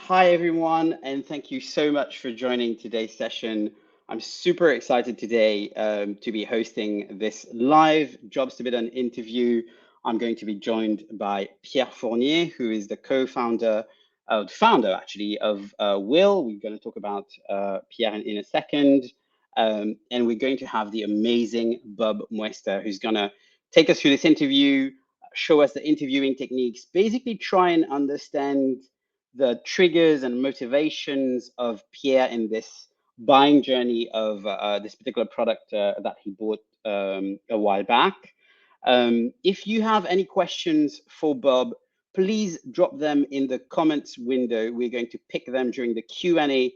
Hi, everyone, and thank you so much for joining today's session. I'm super excited today to be hosting this live Jobs to be Done interview. I'm going to be joined by Pierre Fournier, who is the co-founder, founder actually of Will. We're going to talk about Pierre in a second. And we're going to have the amazing Bob Moesta, who's going to take us through this interview, show us the interviewing techniques, basically try and understand the triggers and motivations of Pierre in this buying journey of this particular product that he bought a while back. If you have any questions for Bob, please drop them in the comments window. We're going to pick them during the Q&A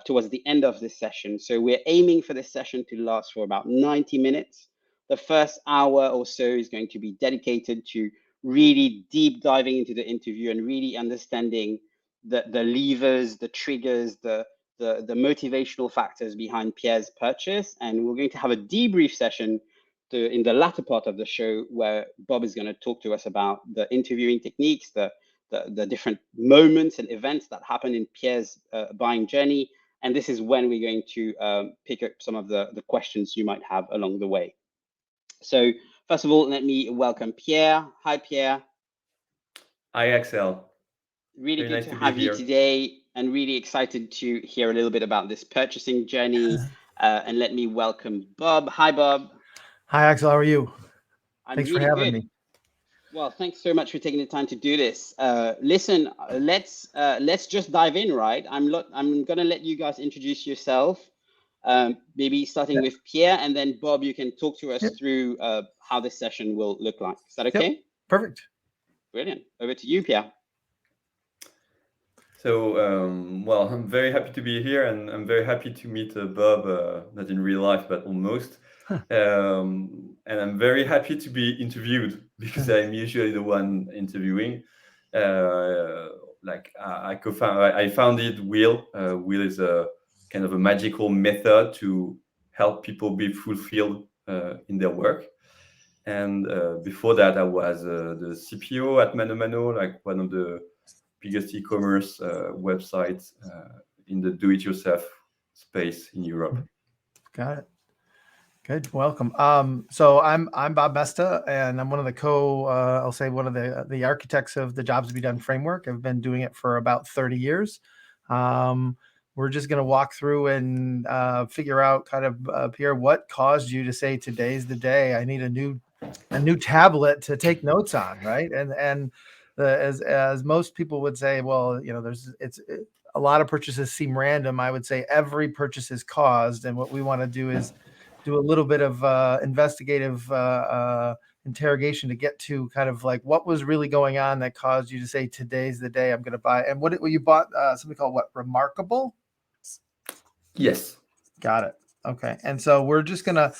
towards the end of this session. So we're aiming for this session to last for about 90 minutes. The first hour or so is going to be dedicated to really deep diving into the interview and really understanding the levers, the triggers, the motivational factors behind Pierre's purchase. And we're going to have a debrief session in the latter part of the show where Bob is going to talk to us about the interviewing techniques, the different moments and events that happen in Pierre's buying journey. And this is when we're going to pick up some of the questions you might have along the way. So first of all, let me welcome Pierre. Hi, Pierre. Hi, Axel. Really Very good nice to to be have you here. today and really excited to hear a little bit about this purchasing journey. And let me welcome Bob. Hi, Bob. Hi, Axel. How are you? I'm Thanks for really having good. me. Well, thanks so much for taking the time to do this. Listen, let's just dive in, right? I'm gonna let you guys introduce yourself. Maybe starting Yep. with Pierre, and then Bob, you can talk to us Yep. through how this session will look like. Is that Yep. okay? Perfect. Brilliant. Over to you, Pierre. So, well, I'm very happy to be here, and I'm very happy to meet Bob, not in real life, but almost. And I'm very happy to be interviewed because I'm usually the one interviewing. I founded Will. Will is a kind of a magical method to help people be fulfilled in their work. And before that, I was the CPO at Mano Mano, like one of the biggest e-commerce websites in the do-it-yourself space in Europe. Got it. Good. Welcome. So I'm Bob Moesta, and I'm one of the I'll say one of the architects of the Jobs to be Done framework. I've been doing it for about 30 years. We're just going to walk through and figure out kind of Pierre, what caused you to say today's the day? I need a new tablet to take notes on, right? As most people would say, well, a lot of purchases seem random. I would say every purchase is caused, and what we want to do is do a little bit of investigative interrogation to get to kind of like what was really going on that caused you to say today's the day I'm going to buy. And what you bought something called what? Remarkable? Yes. Got it. Okay. And so we're just gonna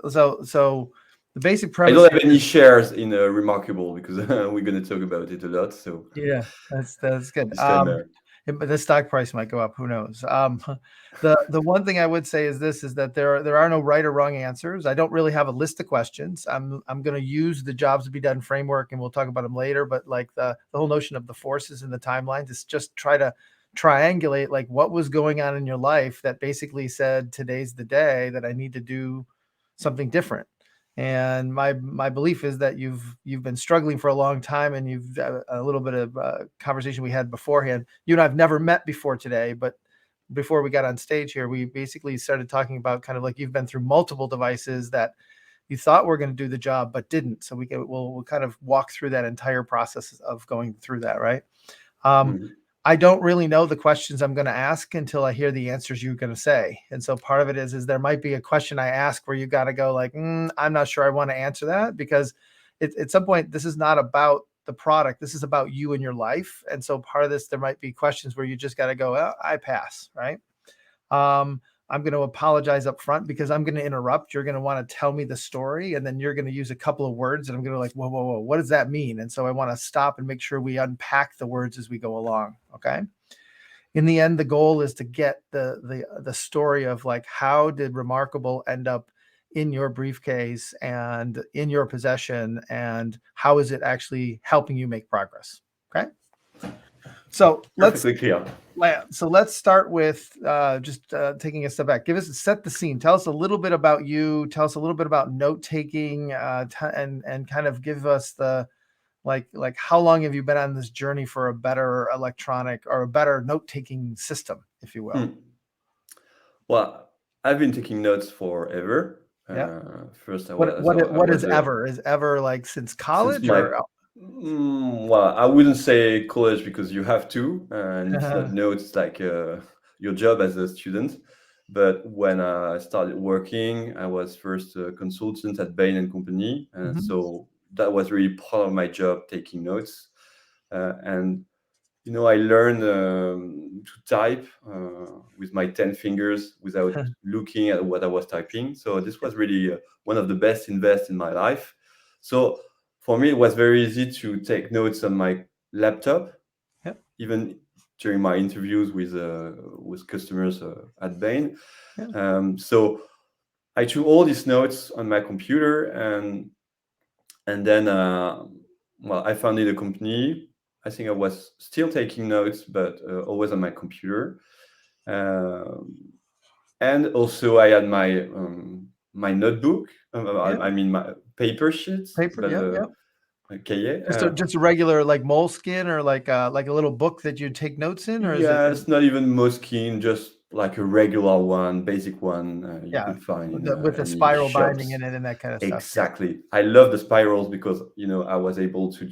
so the basic I premise. don't have any shares in Remarkable because we're going to talk about it a lot. So Yeah, that's good. disclaimer. But the stock price might go up. Who knows? The one thing I would say is this: is that there are no right or wrong answers. I don't really have a list of questions. I'm going to use the Jobs to be Done framework, and we'll talk about them later. But like the whole notion of the forces and the timelines is just try to triangulate like what was going on in your life that basically said today's the day that I need to do something different. And my belief is that you've been struggling for a long time, and you've a little bit of conversation we had beforehand. You and I've never met before today, but before we got on stage here, we basically started talking about kind of like you've been through multiple devices that you thought were going to do the job but didn't. So we'll kind of walk through that entire process of going through that, right? I don't really know the questions I'm going to ask until I hear the answers you're going to say. And so part of it is there might be a question I ask where you got to go like, I'm not sure I want to answer that, because at some point, this is not about the product. This is about you and your life. And so part of this, there might be questions where you just got to go, I pass, right? I'm going to apologize up front because I'm going to interrupt. You're going to want to tell me the story, and then you're going to use a couple of words, and I'm going to like, whoa, what does that mean? And so I want to stop and make sure we unpack the words as we go along. Okay. In the end, the goal is to get the story of like, how did Remarkable end up in your briefcase and in your possession, and how is it actually helping you make progress? Okay. So Perfectly clear. let's start with just taking a step back. Set the scene. Tell us a little bit about you. Tell us a little bit about note taking, and kind of give us the like how long have you been on this journey for a better electronic or a better note taking system, if you will? Well, I've been taking notes forever. Yeah. First, I What was is ever? Is ever like since since college my or? well, I wouldn't say college because you have to, and it's not notes like your job as a student. But when I started working, I was first a consultant at Bain and Company, and Mhm. so that was really part of my job, taking notes. And I learned to type with my 10 fingers without looking at what I was typing. So this was really one of the best invest in my life. So for me, it was very easy to take notes on my laptop, Yeah. even during my interviews with customers at Bain. Yeah. So I took all these notes on my computer, and then well, I founded a company. I think I was still taking notes, but always on my computer. And also I had my notebook. Yeah. I mean my paper sheets, Paper. but Yeah. Yeah. cahier. Just a regular like moleskin or like a little book that you take notes in, or is it? Yeah, it's not even Moleskine, just like a regular one, basic one you Yeah, could find in with the any spiral binding in shops. it and that kind of stuff. Yeah. Exactly. I love the spirals because I was able to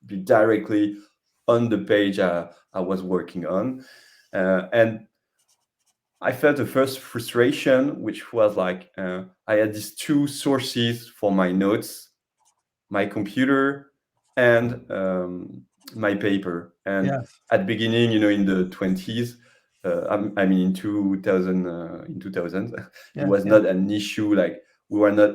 be directly on the page I was working on, and I felt the first frustration, which was like I had these two sources for my notes: my computer and my paper. And Yes. at the beginning, in the 20s, I mean in 2000, it Yeah. was Yeah. not an issue. Like we were not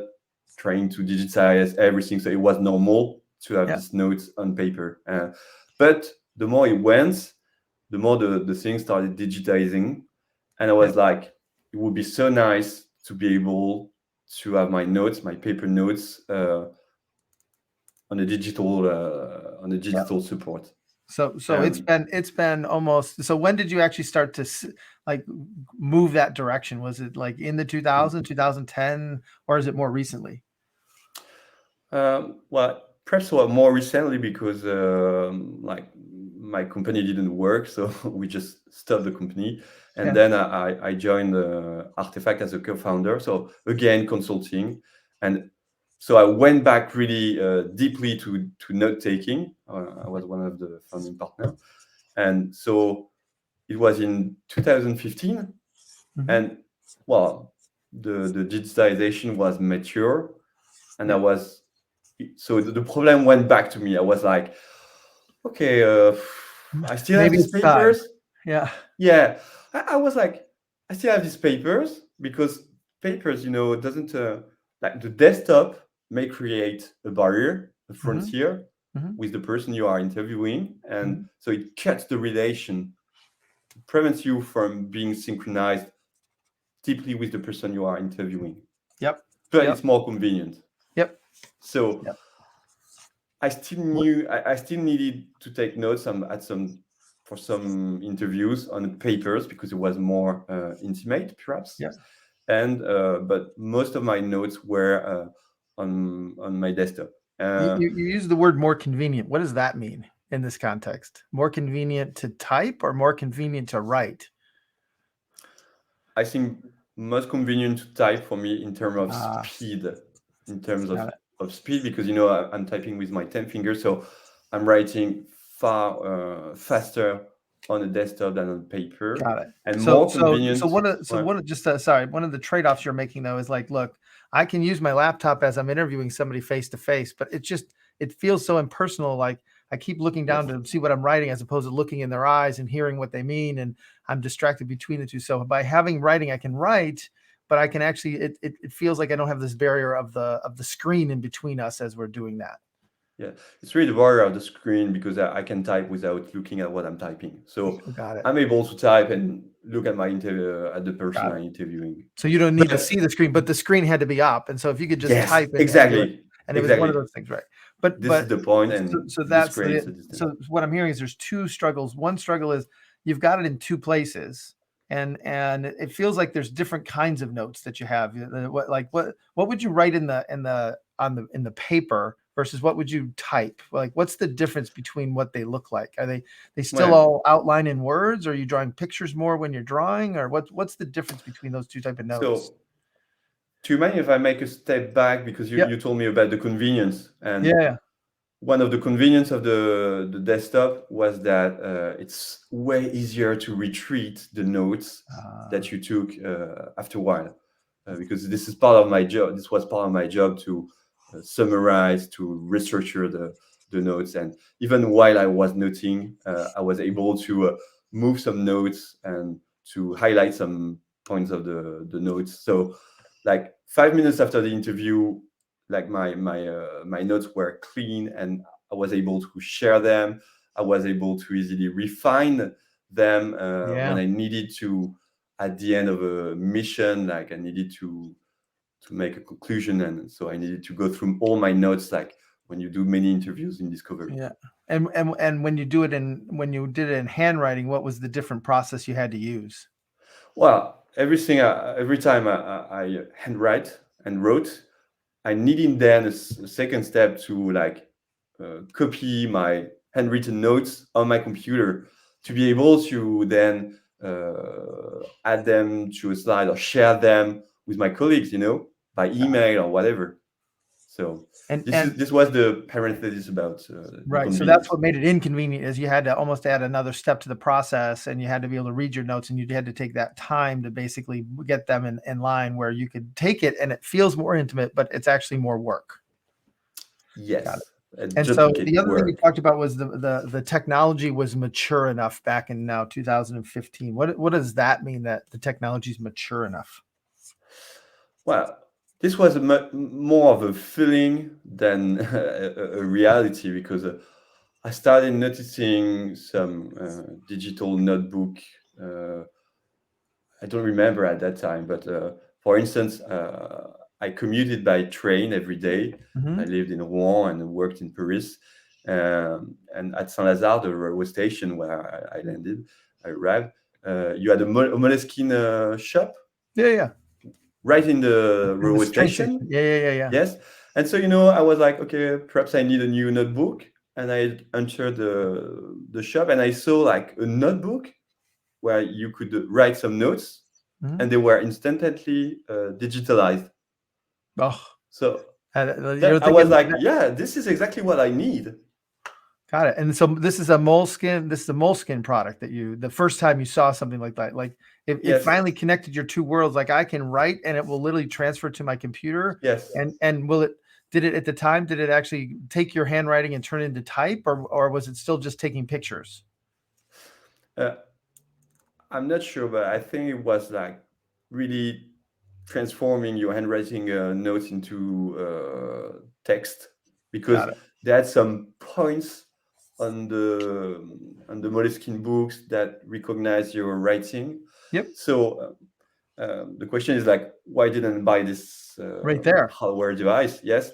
trying to digitize everything, so it was normal to have Yeah. these notes on paper. But the more it went, the more the thing started digitizing, and I Yeah. was like, it would be so nice to be able to have my notes, my paper notes, on a digital support. So it's Um, been almost. So when did you actually start to like move that direction? Was it like in the 2010, or is it more recently? well, perhaps more recently because like my company didn't work, so we just stopped the company, and Yeah. then I joined Artefact as a co-founder. So again, consulting, and so I went back really deeply to note taking. I was one of the founding partners, and so it was in 2015, Mhm. and well, the digitization was mature, and Yeah. so the problem went back to me. I was like, okay, I still have Maybe these it's time. papers. Yeah. Yeah, I was like, I still have these papers because papers, doesn't like the desktop may create a barrier, a Mhm. frontier Mhm. with the person you are interviewing, and Mhm. so it cuts the relation, prevents you from being synchronized deeply with the person you are interviewing. Yep. But Yep. it's more convenient. Yep. So Yep. I still needed to take notes for some interviews on papers because it was more intimate, perhaps. Yeah. And but most of my notes were on my desktop. You use the word more convenient. What does that mean in this context? More convenient to type or more convenient to write? I think most convenient to type for me in terms of speed, in terms Got of speed, because I'm typing with my 10 fingers, so I'm writing far faster on a desktop than on paper, Got it. and So more convenient. one of just sorry, one of the trade-offs you're making though is like, look, I can use my laptop as I'm interviewing somebody face to face, but it feels so impersonal. Like I keep looking down Yes. to see what I'm writing as opposed to looking in their eyes and hearing what they mean, and I'm distracted between the two. So by having writing, I can write, but I can actually it feels like I don't have this barrier of the screen in between us as we're doing that. Yeah, it's really the barrier of the screen because I can type without looking at what I'm typing. So Got it. I'm able to type and look at my interview at the person Got I'm it. interviewing. So you don't need to But see the screen, but the screen had to be up, and so if you could just yes, type and do it. exactly. And it was one of Exactly. those things, right? But This is the point, so, and so this that's creates the a distance. so what I'm hearing is there's two struggles. One struggle is you've got it in two places, and it feels like there's different kinds of notes that you have. What would you write in the paper versus what would you type? Like, what's the difference between what they look like? Are they still Well, all outline in words? Or are you drawing pictures more when you're drawing? Or what's the difference between those two type of notes? so do you mind if I make a step back, because Yeah. you told me about the convenience, and Yeah. one of the convenience of the desktop was that it's way easier to retreat the notes that you took after a while, because this is part of my job. This was part of my job to summarize, to restructure the notes, and even while I was noting, I was able to move some notes and to highlight some points of the notes. So, like 5 minutes after the interview, like my notes were clean, and I was able to share them. I was able to easily refine them when I needed to, at the end of a mission, like I needed to make a conclusion, and so I needed to go through all my notes, like when you do many interviews in Discovery. Yeah. And when you did it in handwriting, what was the different process you had to use? Well, every time I handwrite and wrote, I needed then a second step to like copy my handwritten notes on my computer to be able to then add them to a slide or share them with my colleagues, by email or whatever. So this was the parenthesis about right. So that's what made it inconvenient, is you had to almost add another step to the process, and you had to be able to read your notes, and you had to take that time to basically get them in line where you could take it and it feels more intimate, but it's actually more work. Yes. Got it. And so the other thing you talked about was the technology was mature enough back in now 2015. What does that mean, that the technology is mature enough? Well, this was more of a feeling than a reality, because I started noticing some digital notebook. I don't remember at that time, but for instance, I commuted by train every day. I lived in Rouen and worked in Paris. And at Saint-Lazare, the railway station where I arrived, you had a Moleskine shop. Yeah. Right in the railway station. Yeah. Yes. And so, I was like, okay, perhaps I need a new notebook. And I entered the shop, and I saw like a notebook where you could write some notes, and they were instantly digitalized. Oh, so I was like, yeah, this is exactly what I need. Got it. And so this is a Moleskine product that the first time you saw something like that, like it finally connected your two worlds. Like, I can write and it will literally transfer to my computer. Yes. And did it at the time, did it actually take your handwriting and turn it into type, or was it still just taking pictures? I'm not sure, but I think it was like really transforming your handwriting notes into text, because they had some points on the Moleskine books that recognize your writing. Yep. So the question is like, why didn't I buy this right there hardware device? Yes.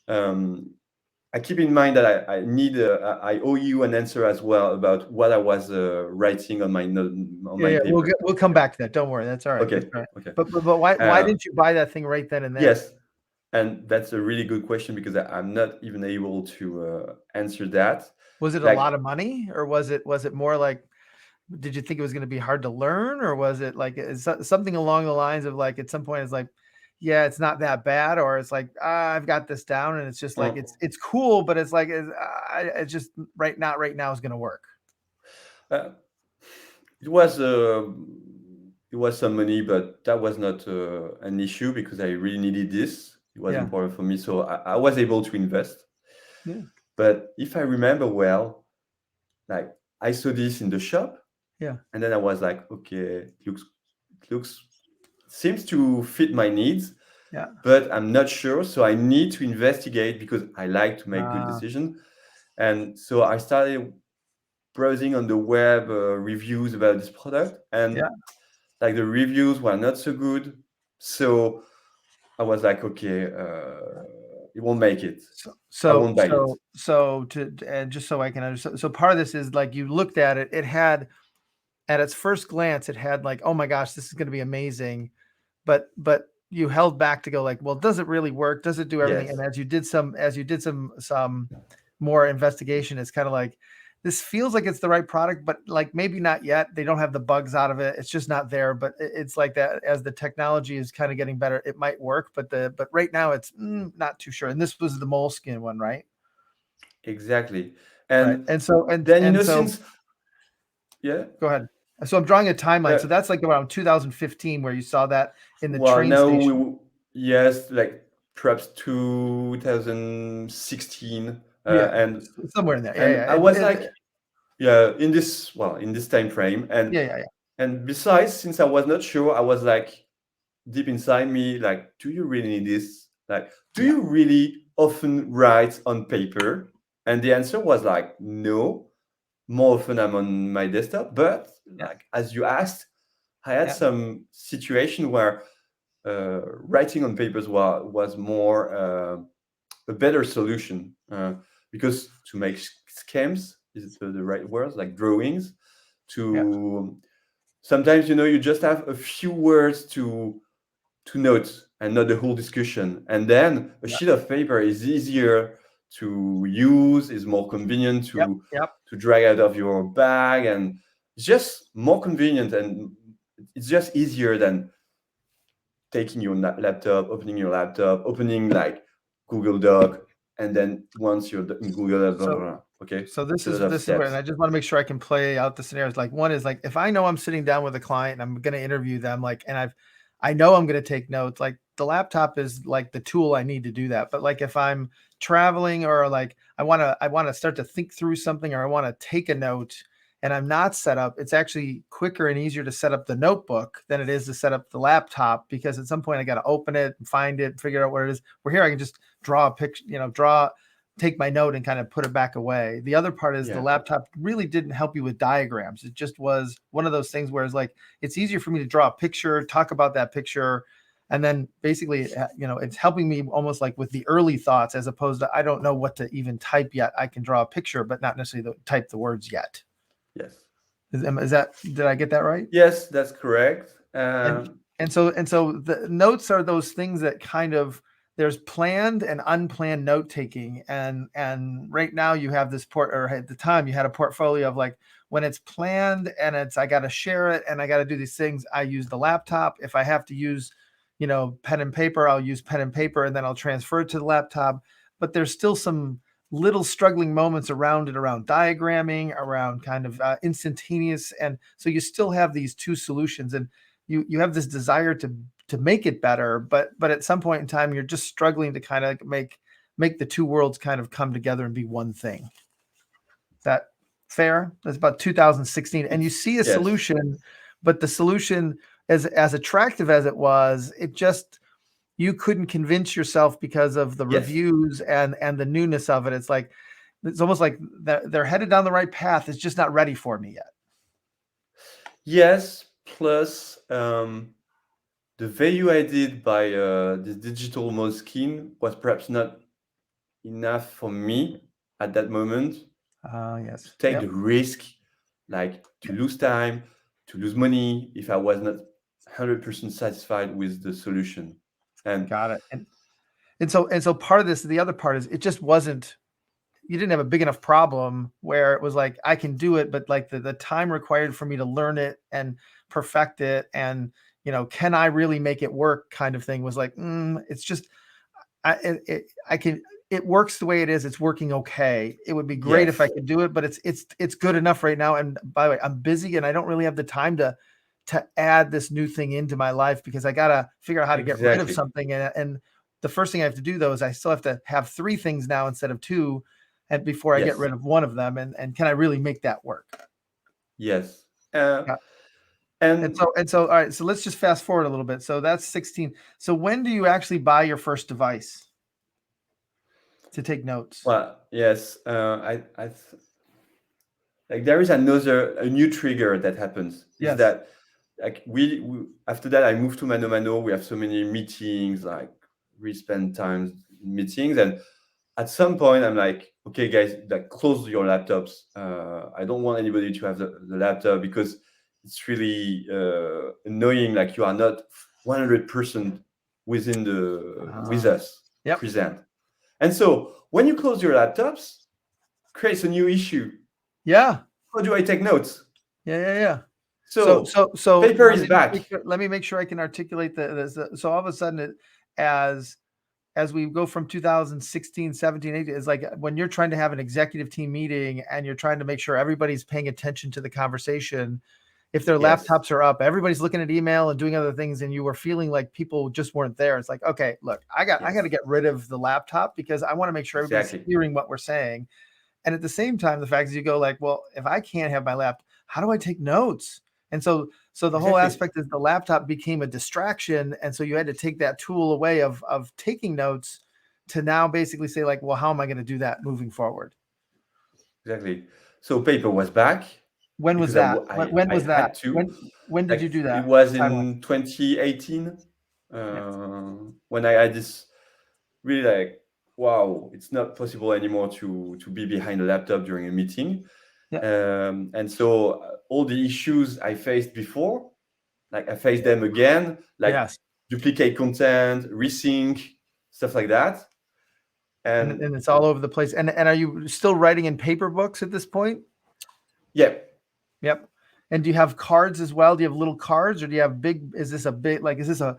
I keep in mind that I owe you an answer as well about what I was writing on my note. My paper. We'll come back to that. Don't worry. That's all right. Okay. That's all right. Okay. But why didn't you buy that thing right then and there? Yes. And that's a really good question, because I'm not even able to answer that. Was it a lot of money, or was it more like, did you think it was going to be hard to learn, or was it like something along the lines of like, at some point it's like, yeah, it's not that bad, or it's like, I've got this down, and it's just like, it's cool, but it's like, it's just not right now is going to work. It was some money, but that was not an issue, because I really needed this. It was important for me, so I was able to invest. Yeah. But if I remember well, like, I saw this in the shop. Yeah. And then I was like, okay, looks seems to fit my needs. Yeah. But I'm not sure, so I need to investigate, because I like to make good decisions. And so I started browsing on the web reviews about this product, and like the reviews were not so good. So I was like, okay, it won't make it. I So won't buy it. and just so I can understand, so part of this is like you looked at it, it had at its first glance, it had like, oh my gosh, this is going to be amazing, but you held back to go like, well, does it really work? Does it do everything? Yes. And as you did some more investigation, it's kind of like, this feels like it's the right product, but like maybe not yet. They don't have the bugs out of it. It's just not there. But it's like that as the technology is kind of getting better, it might work. But right now it's not too sure. And this was the moleskin one, right? Exactly. Right. And And so then since go ahead. So I'm drawing a timeline. So uh, that's like around 2015 where you saw that in the well, train now station. yes, like perhaps 2016, Yeah, and somewhere in there. I was like, yeah, in this time frame, Yeah. and besides, since I was not sure, I was like deep inside me, like, do you really need this? Like, do you really often write on paper? And the answer was like, no. More often I'm on my desktop, but like as you asked, I had some situation where writing on papers was more a better solution, because to make schemes, is it the right words, like drawings, to sometimes you just have a few words to note and not the whole discussion, and then a sheet of paper is easier to use, is more convenient to drag out of your bag, and it's just more convenient, and it's just easier than taking your laptop, opening like Google Doc, and then once you're in Google Doc, blah, blah, blah. Okay. So this a lot of is where, and steps. I just want to make sure I can play out the scenarios. Like one is like, if I know I'm sitting down with a client and I'm going to interview them, like, and I know I'm going to take notes, like the laptop is like the tool I need to do that. But like if I'm traveling or like I want to start to think through something, or I want to take a note and I'm not set up, it's actually quicker and easier to set up the notebook than it is to set up the laptop, because at some point I got to open it and find it, figure out what it is. Where here I can just draw a picture, take my note and kind of put it back away. The other part is the laptop really didn't help you with diagrams. It just was one of those things where it's like, it's easier for me to draw a picture, talk about that picture. And then basically, it's helping me almost like with the early thoughts, as opposed to, I don't know what to even type yet. I can draw a picture, but not necessarily type the words yet. Yes. Did I get that right? Yes, that's correct. And so the notes are those things that kind of, there's planned and unplanned note taking, and right now you have this or at the time you had a portfolio of like, when it's planned and I got to share it and I got to do these things, I use the laptop. If I have to use pen and paper, I'll use pen and paper, and then I'll transfer it to the laptop. But there's still some little struggling moments around diagramming, around kind of instantaneous, and so you still have these two solutions, and you have this desire to make it better, but at some point in time, you're just struggling to kind of make the two worlds kind of come together and be one thing. Is that fair? That's about 2016. And you see a solution, but the solution, as attractive as it was, it just, you couldn't convince yourself because of the reviews and the newness of it. It's like, it's almost like they're headed down the right path. It's just not ready for me yet. Yes, plus the value added by this digital moleskin was perhaps not enough for me at that moment. To take the risk, like to lose time, to lose money, if I was not 100% satisfied with the solution. And got it. And so part of this, the other part is, it just wasn't, you didn't have a big enough problem where it was like, I can do it, but like the time required for me to learn it and perfect it, and can I really make it work kind of thing, was like, it's just, it works the way it is. It's working okay. It would be great if I could do it, but it's good enough right now. And by the way, I'm busy and I don't really have the time to add this new thing into my life, because I got to figure out how to get rid of something. And the first thing I have to do though, is I still have to have 3 things now instead of 2, and before I get rid of one of them. And can I really make that work? Yes. And so, all right, so let's just fast forward a little bit. So that's 16. So when do you actually buy your first device to take notes? Well, yes, like there is a new trigger that happens. Is that like we after that I moved to Mano Mano. We have so many meetings, like we spend time meetings. And at some point, I'm like, okay, guys, like close your laptops. I don't want anybody to have the laptop because it's really annoying. Like you are not 100% within with us present. And so when you close your laptops, creates a new issue. Yeah. How do I take notes? Yeah. So paper is back. Let me make sure I can articulate so all of a sudden, as we go from 2016, 17, 18, it's like when you're trying to have an executive team meeting and you're trying to make sure everybody's paying attention to the conversation. If their laptops are up, everybody's looking at email and doing other things, and you were feeling like people just weren't there. It's like, okay, look, I got to get rid of the laptop because I want to make sure everybody's hearing what we're saying. And at the same time, the fact is you go like, well, if I can't have my laptop, how do I take notes? And so the whole aspect is the laptop became a distraction. And so you had to take that tool away of taking notes to now basically say like, well, how am I going to do that moving forward? Exactly. So paper was back. When was that? When was that? When did you do that? It was in 2018 when I had this really like, wow, it's not possible anymore to be behind a laptop during a meeting. And so all the issues I faced before, like I faced them again, like duplicate content, resync, stuff like that. And it's all over the place. And are you still writing in paper books at this point? Yep. And do you have cards as well? Do you have little cards, or do you have is this a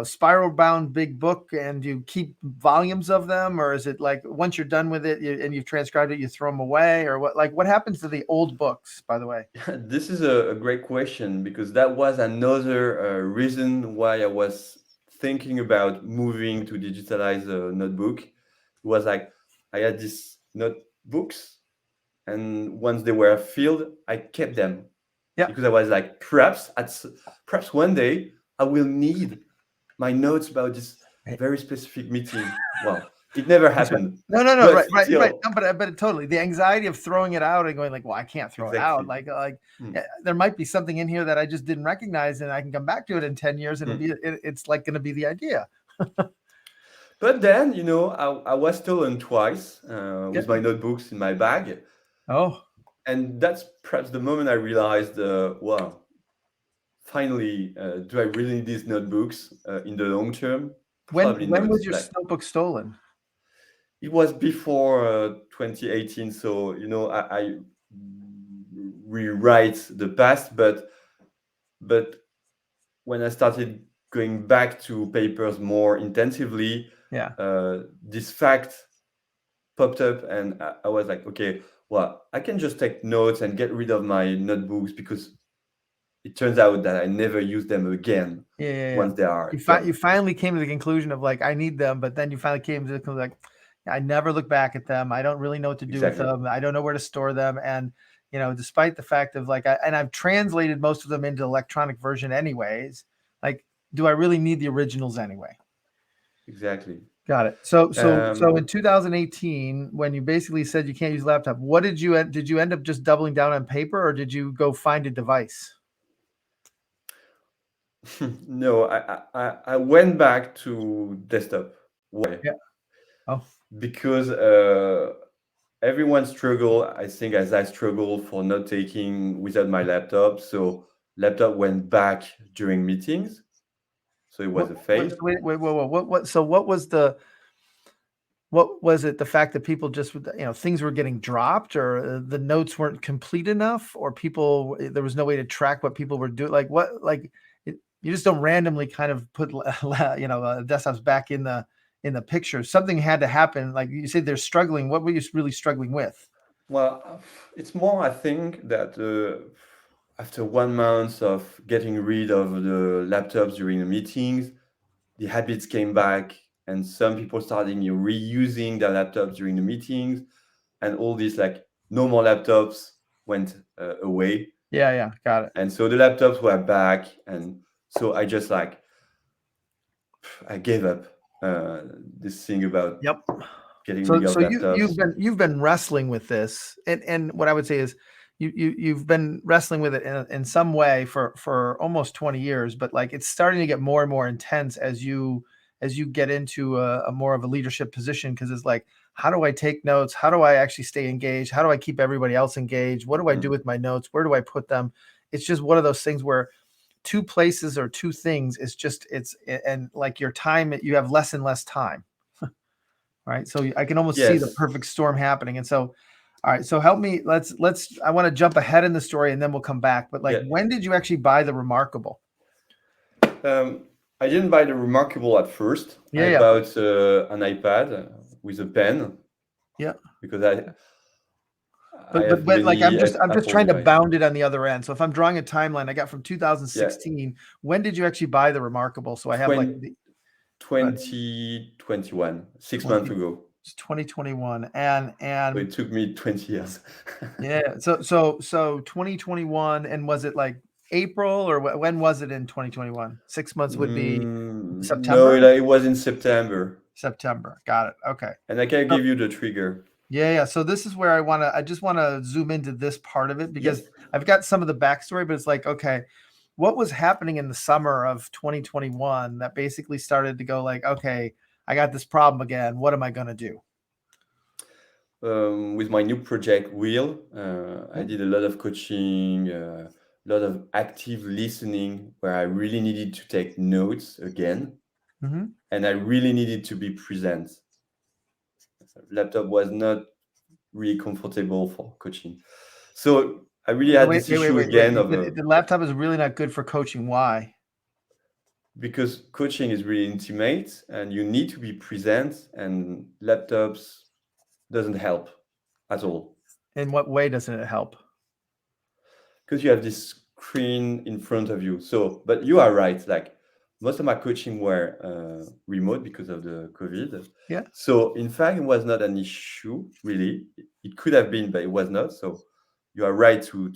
spiral bound big book, and do you keep volumes of them, or is it like once you're done with it and you've transcribed it, you throw them away, or what happens to the old books, by the way? This is a great question, because that was another reason why I was thinking about moving to digitalize a notebook. It was like I had these notebooks, and once they were filled, I kept them. Because I was like, perhaps one day I will need my notes about this very specific meeting. Well, it never happened. No, right. No, but totally the anxiety of throwing it out and going like, well, I can't throw it out. Like there might be something in here that I just didn't recognize, and I can come back to it in 10 years, and it's like going to be the idea. But then, I was stolen twice with my notebooks in my bag. Oh. And that's perhaps the moment I realized, wow, finally, do I really need these notebooks in the long term? When was your notebook stolen? It was before 2018. So, I rewrite the past, but when I started going back to papers more intensively, this fact popped up, and I was like, okay, well, I can just take notes and get rid of my notebooks, because it turns out that I never use them again. Once they are. You finally came to the conclusion of like, I need them, but then you finally came to the conclusion like, I never look back at them. I don't really know what to do with them. I don't know where to store them. And, despite the fact of like, I've translated most of them into electronic version anyways, like, do I really need the originals anyway? Exactly. Got it. So in 2018, when you basically said you can't use laptop, what did you end up just doubling down on paper, or did you go find a device? No, I went back to desktop. Why? Because everyone struggled, I think, as I struggled for not taking without my laptop. So laptop went back during meetings. So it was a fail. Wait, what? So what was it? The fact that people just, things were getting dropped, or the notes weren't complete enough, or there was no way to track what people were doing? Like what? Like you just don't randomly kind of put, desktops back in the picture. Something had to happen. Like you said, they're struggling. What were you really struggling with? Well, it's more, I think, that after 1 month of getting rid of the laptops during the meetings, the habits came back, and some people started reusing their laptops during the meetings, and all these like no more laptops went away. Yeah, got it. And so the laptops were back, and so I just I gave up this thing about getting rid of laptops. So you've been wrestling with this, and what I would say is you've been wrestling with it in some way for almost 20 years, but like it's starting to get more and more intense as you as you get into a more of a leadership position, because it's like, how do I take notes? How do I actually stay engaged? How do I keep everybody else engaged? What do I do with my notes? Where do I put them? It's just one of those things where two places or two things is just, and like your time, you have less and less time, right? So I can almost see the perfect storm happening. And so, all right, so help me, I want to jump ahead in the story and then we'll come back. But like, when did you actually buy the Remarkable? I didn't buy the Remarkable at first. I bought an iPad with a pen. Yeah. Because but like I'm just trying to bound it on the other end. So if I'm drawing a timeline, I got from 2016. When did you actually buy the Remarkable? So I have 2021, 6 months ago. It's 2021, and so it took me 20 years. Yeah. So 2021, and was it like April, or when was it in 2021? 6 months would be September. No, it was in September. September. Got it. Okay. And I can give you the trigger. Yeah. So this is where I just want to zoom into this part of it, because I've got some of the backstory, but it's like, okay, what was happening in the summer of 2021 that basically started to go like, okay, I got this problem again. What am I going to do? With my new project, Wheel, I did a lot of coaching, a lot of active listening, where I really needed to take notes again. And I really needed to be present. Laptop was not really comfortable for coaching. So I really had this issue again. The laptop is really not good for coaching. Why? Because coaching is really intimate and you need to be present, and laptops doesn't help at all. In what way doesn't it help? Because you have this screen in front of you. So, but you are right. Like most of my coaching were remote because of the COVID. Yeah. So in fact, it was not an issue really. It could have been, but it was not. So you are right to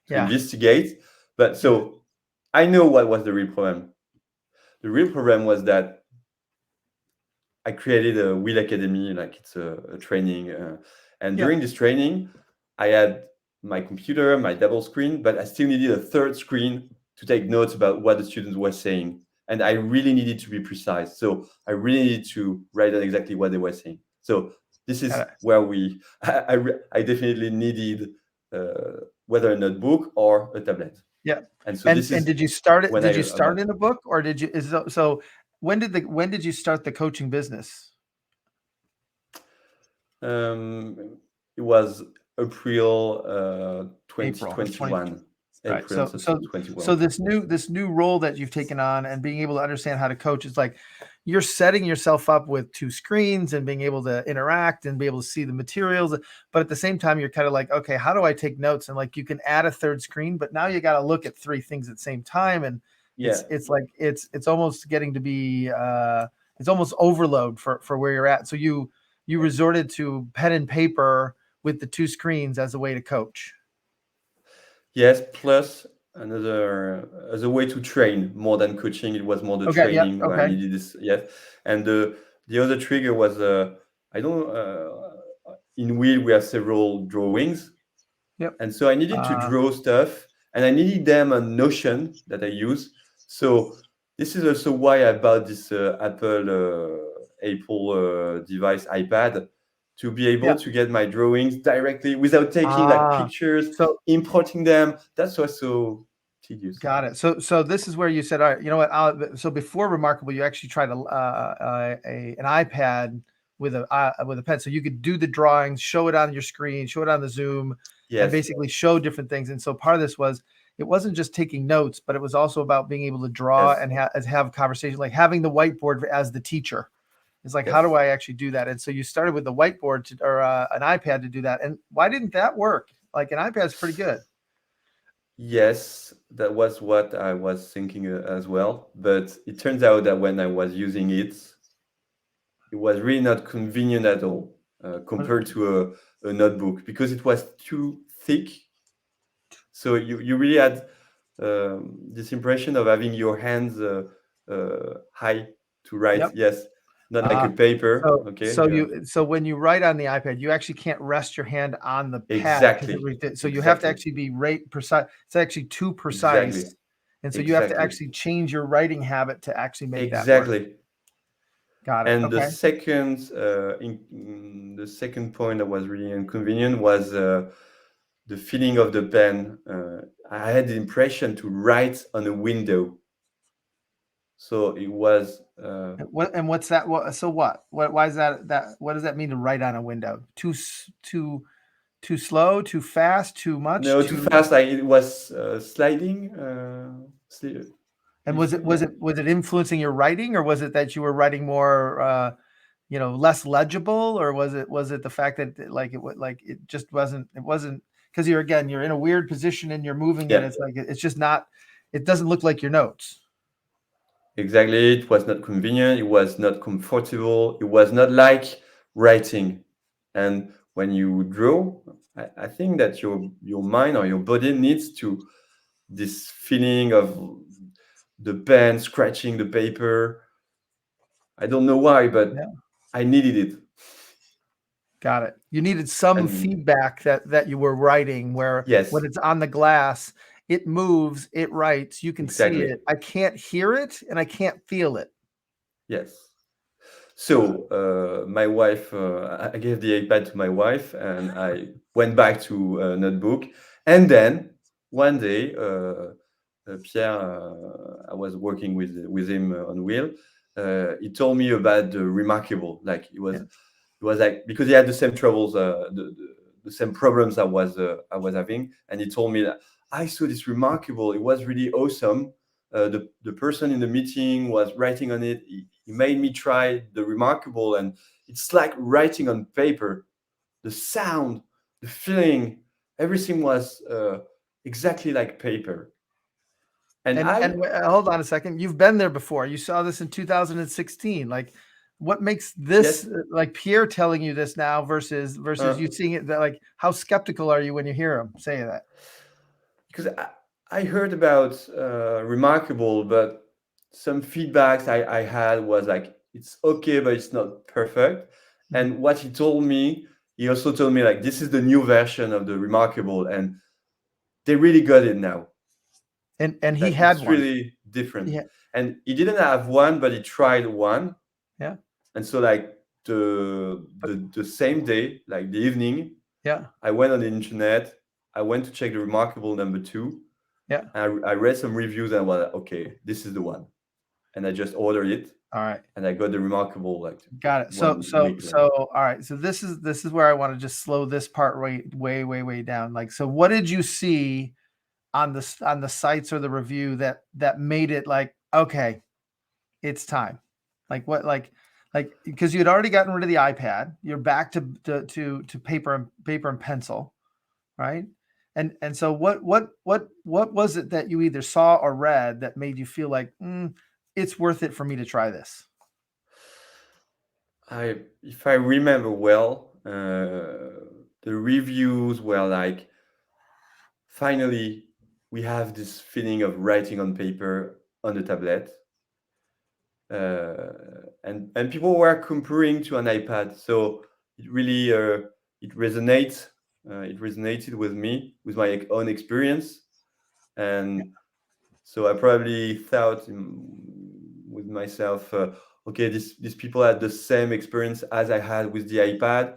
investigate. But so I know what was the real problem. The real problem was that I created a Wheel Academy, like it's a training. And during this training, I had my computer, my double screen, but I still needed a third screen to take notes about what the students were saying. And I really needed to be precise. So I really needed to write down exactly what they were saying. So this is where I definitely needed whether a notebook or a tablet. Yeah. And so did you start it? Did you start in a book, or did you? So when did you start the coaching business? It was April 2021. Right. So this new role that you've taken on and being able to understand how to coach is like you're setting yourself up with two screens and being able to interact and be able to see the materials. But at the same time, you're kind of like, okay, how do I take notes? And like you can add a third screen, but now you got to look at three things at the same time. And it's like it's almost getting to be it's almost overload for where you're at. So you resorted to pen and paper with the two screens as a way to coach. Yes, plus another as a way to train more than coaching. It was more the training where I needed this. Yes, and the other trigger was in Wheel we have several drawings. Yep. And so I needed to draw stuff, and I needed them on Notion that I use. So this is also why I bought this Apple device iPad, to be able to get my drawings directly without taking like pictures, importing them. That's what's so tedious. Got it. So this is where you said, all right, you know what? So before Remarkable, you actually tried an iPad with a pen, so you could do the drawings, show it on your screen, show it on the Zoom, and basically show different things. And so part of this was, it wasn't just taking notes, but it was also about being able to draw and have conversations, like having the whiteboard as the teacher. It's like, how do I actually do that? And so you started with the whiteboard or an iPad to do that. And why didn't that work? Like an iPad's pretty good. Yes, that was what I was thinking as well. But it turns out that when I was using it, it was really not convenient at all compared to a notebook, because it was too thick. So you really had this impression of having your hands high to write. Yes. Not like a paper. So when you write on the iPad, you actually can't rest your hand on the pad. Exactly. So you have to actually be precise. It's actually too precise. Exactly. And so you have to exactly, actually change your writing habit to actually make that work. exactly. Got it. And Okay. the second point that was really inconvenient was the feeling of the pen. I had the impression to write on a window. So it was What's that? So what? Why is that? What does that mean to write on a window? Too slow? Too fast? Too much? no too fast. Like it was sliding. And you was say, it yeah. influencing your writing, or was it that you were writing more less legible, or was it the fact that it just wasn't because you're in a weird position and you're moving Yeah. and it's like it's just not, it doesn't look like your notes. Exactly. It was not convenient. It was not comfortable. It was not like writing. And when you draw, I think that your mind or your body needs to this feeling of the pen scratching the paper. I don't know why, but Yeah. I needed it. Got it. You needed some And feedback that you were writing where yes, when it's on the glass, it moves, it writes, you can see exactly. it. I can't hear it and I can't feel it. Yes. So my wife, I gave the iPad to my wife, and I went back to notebook. And then one day, Pierre, I was working with him on Wheel. He told me about the remarkable. Like it was like because he had the same troubles, the same problems I was having, and he told me that I saw this remarkable. It was really awesome. The person in the meeting was writing on it. He made me try the remarkable, and it's like writing on paper. The sound, the feeling, everything was exactly like paper. And Hold on a second. You've been there before. You saw this in 2016. Like, what makes this yes, like Pierre telling you this now versus you seeing it? That like, how skeptical are you when you hear him say that? because I heard about remarkable, but some feedbacks I had was like it's okay, but it's not perfect. And what he told me, he also told me like this is the new version of the remarkable, and they really got it now. And he Like had it's one. really different. Yeah. And he didn't have one, but he tried one. Yeah. And so like the same day, like the evening, Yeah. I went on the internet. I went to check the remarkable number 2. Yeah. I read some reviews and I was like, okay, this is the one. And I just ordered it. All right. And I got the remarkable like got it. So all right. So this is where I want to just slow this part way down. Like, so what did you see on the sites or the review that made it like, okay, it's time? Like what like because you had already gotten rid of the iPad, you're back to paper and pencil, right? And so what was it that you either saw or read that made you feel like it's worth it for me to try this? If I remember well, the reviews were like, finally, we have this feeling of writing on paper on the tablet. And people were comparing to an iPad, so it really it resonates. It resonated with me, with my own experience, and so I probably thought with myself, okay, these people had the same experience as I had with the iPad,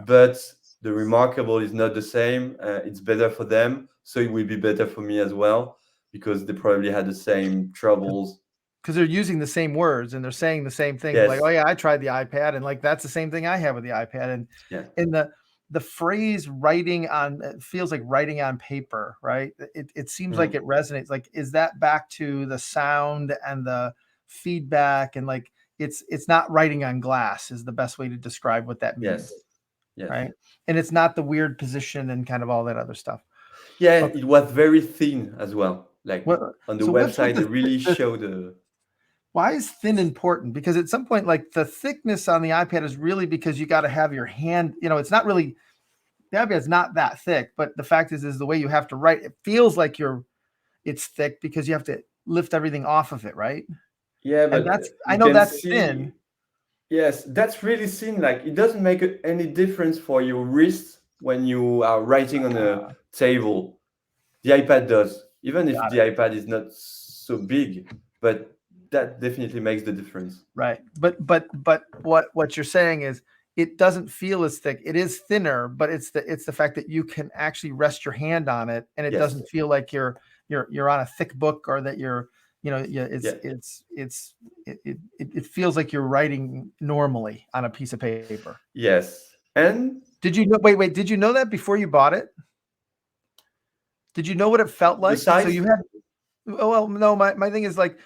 but the remarkable is not the same. It's better for them, so it will be better for me as well because they probably had the same troubles. Because they're using the same words and they're saying the same things. Yes. Like, oh yeah, I tried the iPad, and like that's the same thing I have with the iPad. And in the phrase writing on, it feels like writing on paper, right? It seems like it resonates. Like, is that back to the sound and the feedback, and like it's not writing on glass is the best way to describe what that means. Yes. Right. And it's not the weird position and kind of all that other stuff. Yeah, okay. It was very thin as well. Like on the website, they really showed the. Why is thin important? Because at some point, like the thickness on the iPad is really because you got to have your hand, it's not really, the iPad's not that thick, but the fact is the way you have to write, it feels like it's thick because you have to lift everything off of it, right? Yeah, but I know that's thin. Yes, that's really thin. Like it doesn't make any difference for your wrist when you are writing on a table. The iPad does. Even if the iPad is not so big, but that definitely makes the difference. Right. But what you're saying is it doesn't feel as thick. It is thinner, but it's the fact that you can actually rest your hand on it, and it Yes. doesn't feel like you're on a thick book, or that you're, yeah, it feels like you're writing normally on a piece of paper. Yes. And Did you know? Wait. Did you know that before you bought it? Did you know what it felt the like? size, So you had. Oh, well, no. My thing is, like,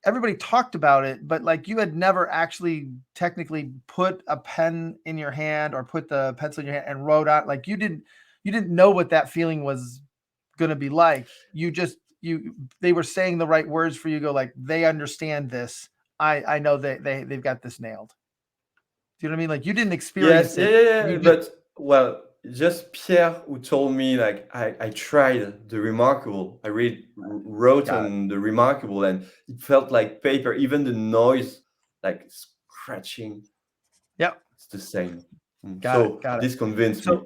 everybody talked about it, but like you had never actually technically put a pen in your hand or put the pencil in your hand and wrote out, like you didn't know what that feeling was going to be like. They were saying the right words for you to go, like, they understand this. I know they've got this nailed. Do you know what I mean? Like, you didn't yes, experience yeah, it. yeah, yeah. You just, But well, just Pierre who told me, like, I tried the Remarkable. I wrote got it. on the Remarkable, and it felt like paper. Even the noise, like scratching, Yep. it's the same. Got it. This convinced me.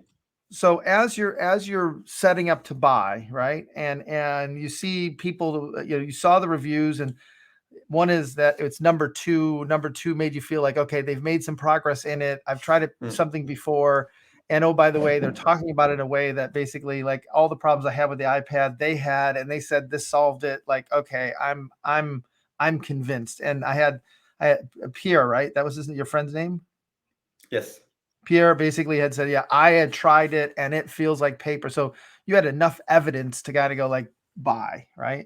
So as you're setting up to buy, right? And you see people, you saw the reviews, and one is that it's number two. Number two made you feel like, okay, they've made some progress in it. I've tried something before. And oh, by the way, they're talking about it in a way that basically, like, all the problems I had with the iPad, they had, and they said this solved it. Like, okay, I'm convinced. And I had Pierre, right? That was your friend's name? Yes. Pierre basically had said, yeah, I had tried it and it feels like paper. So you had enough evidence to kind of go, like, buy, right?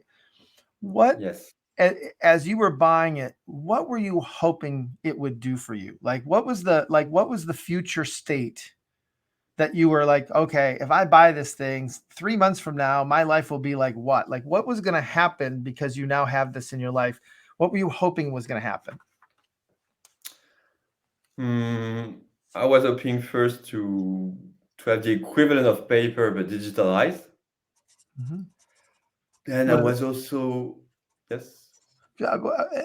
What, Yes. as you were buying it, what were you hoping it would do for you? Like, what was the future state that you were like, okay, if I buy this thing 3 months from now, my life will be like what? Like, what was going to happen because you now have this in your life? What were you hoping was going to happen? I was hoping first to have the equivalent of paper but digitalized. And I was also, yes.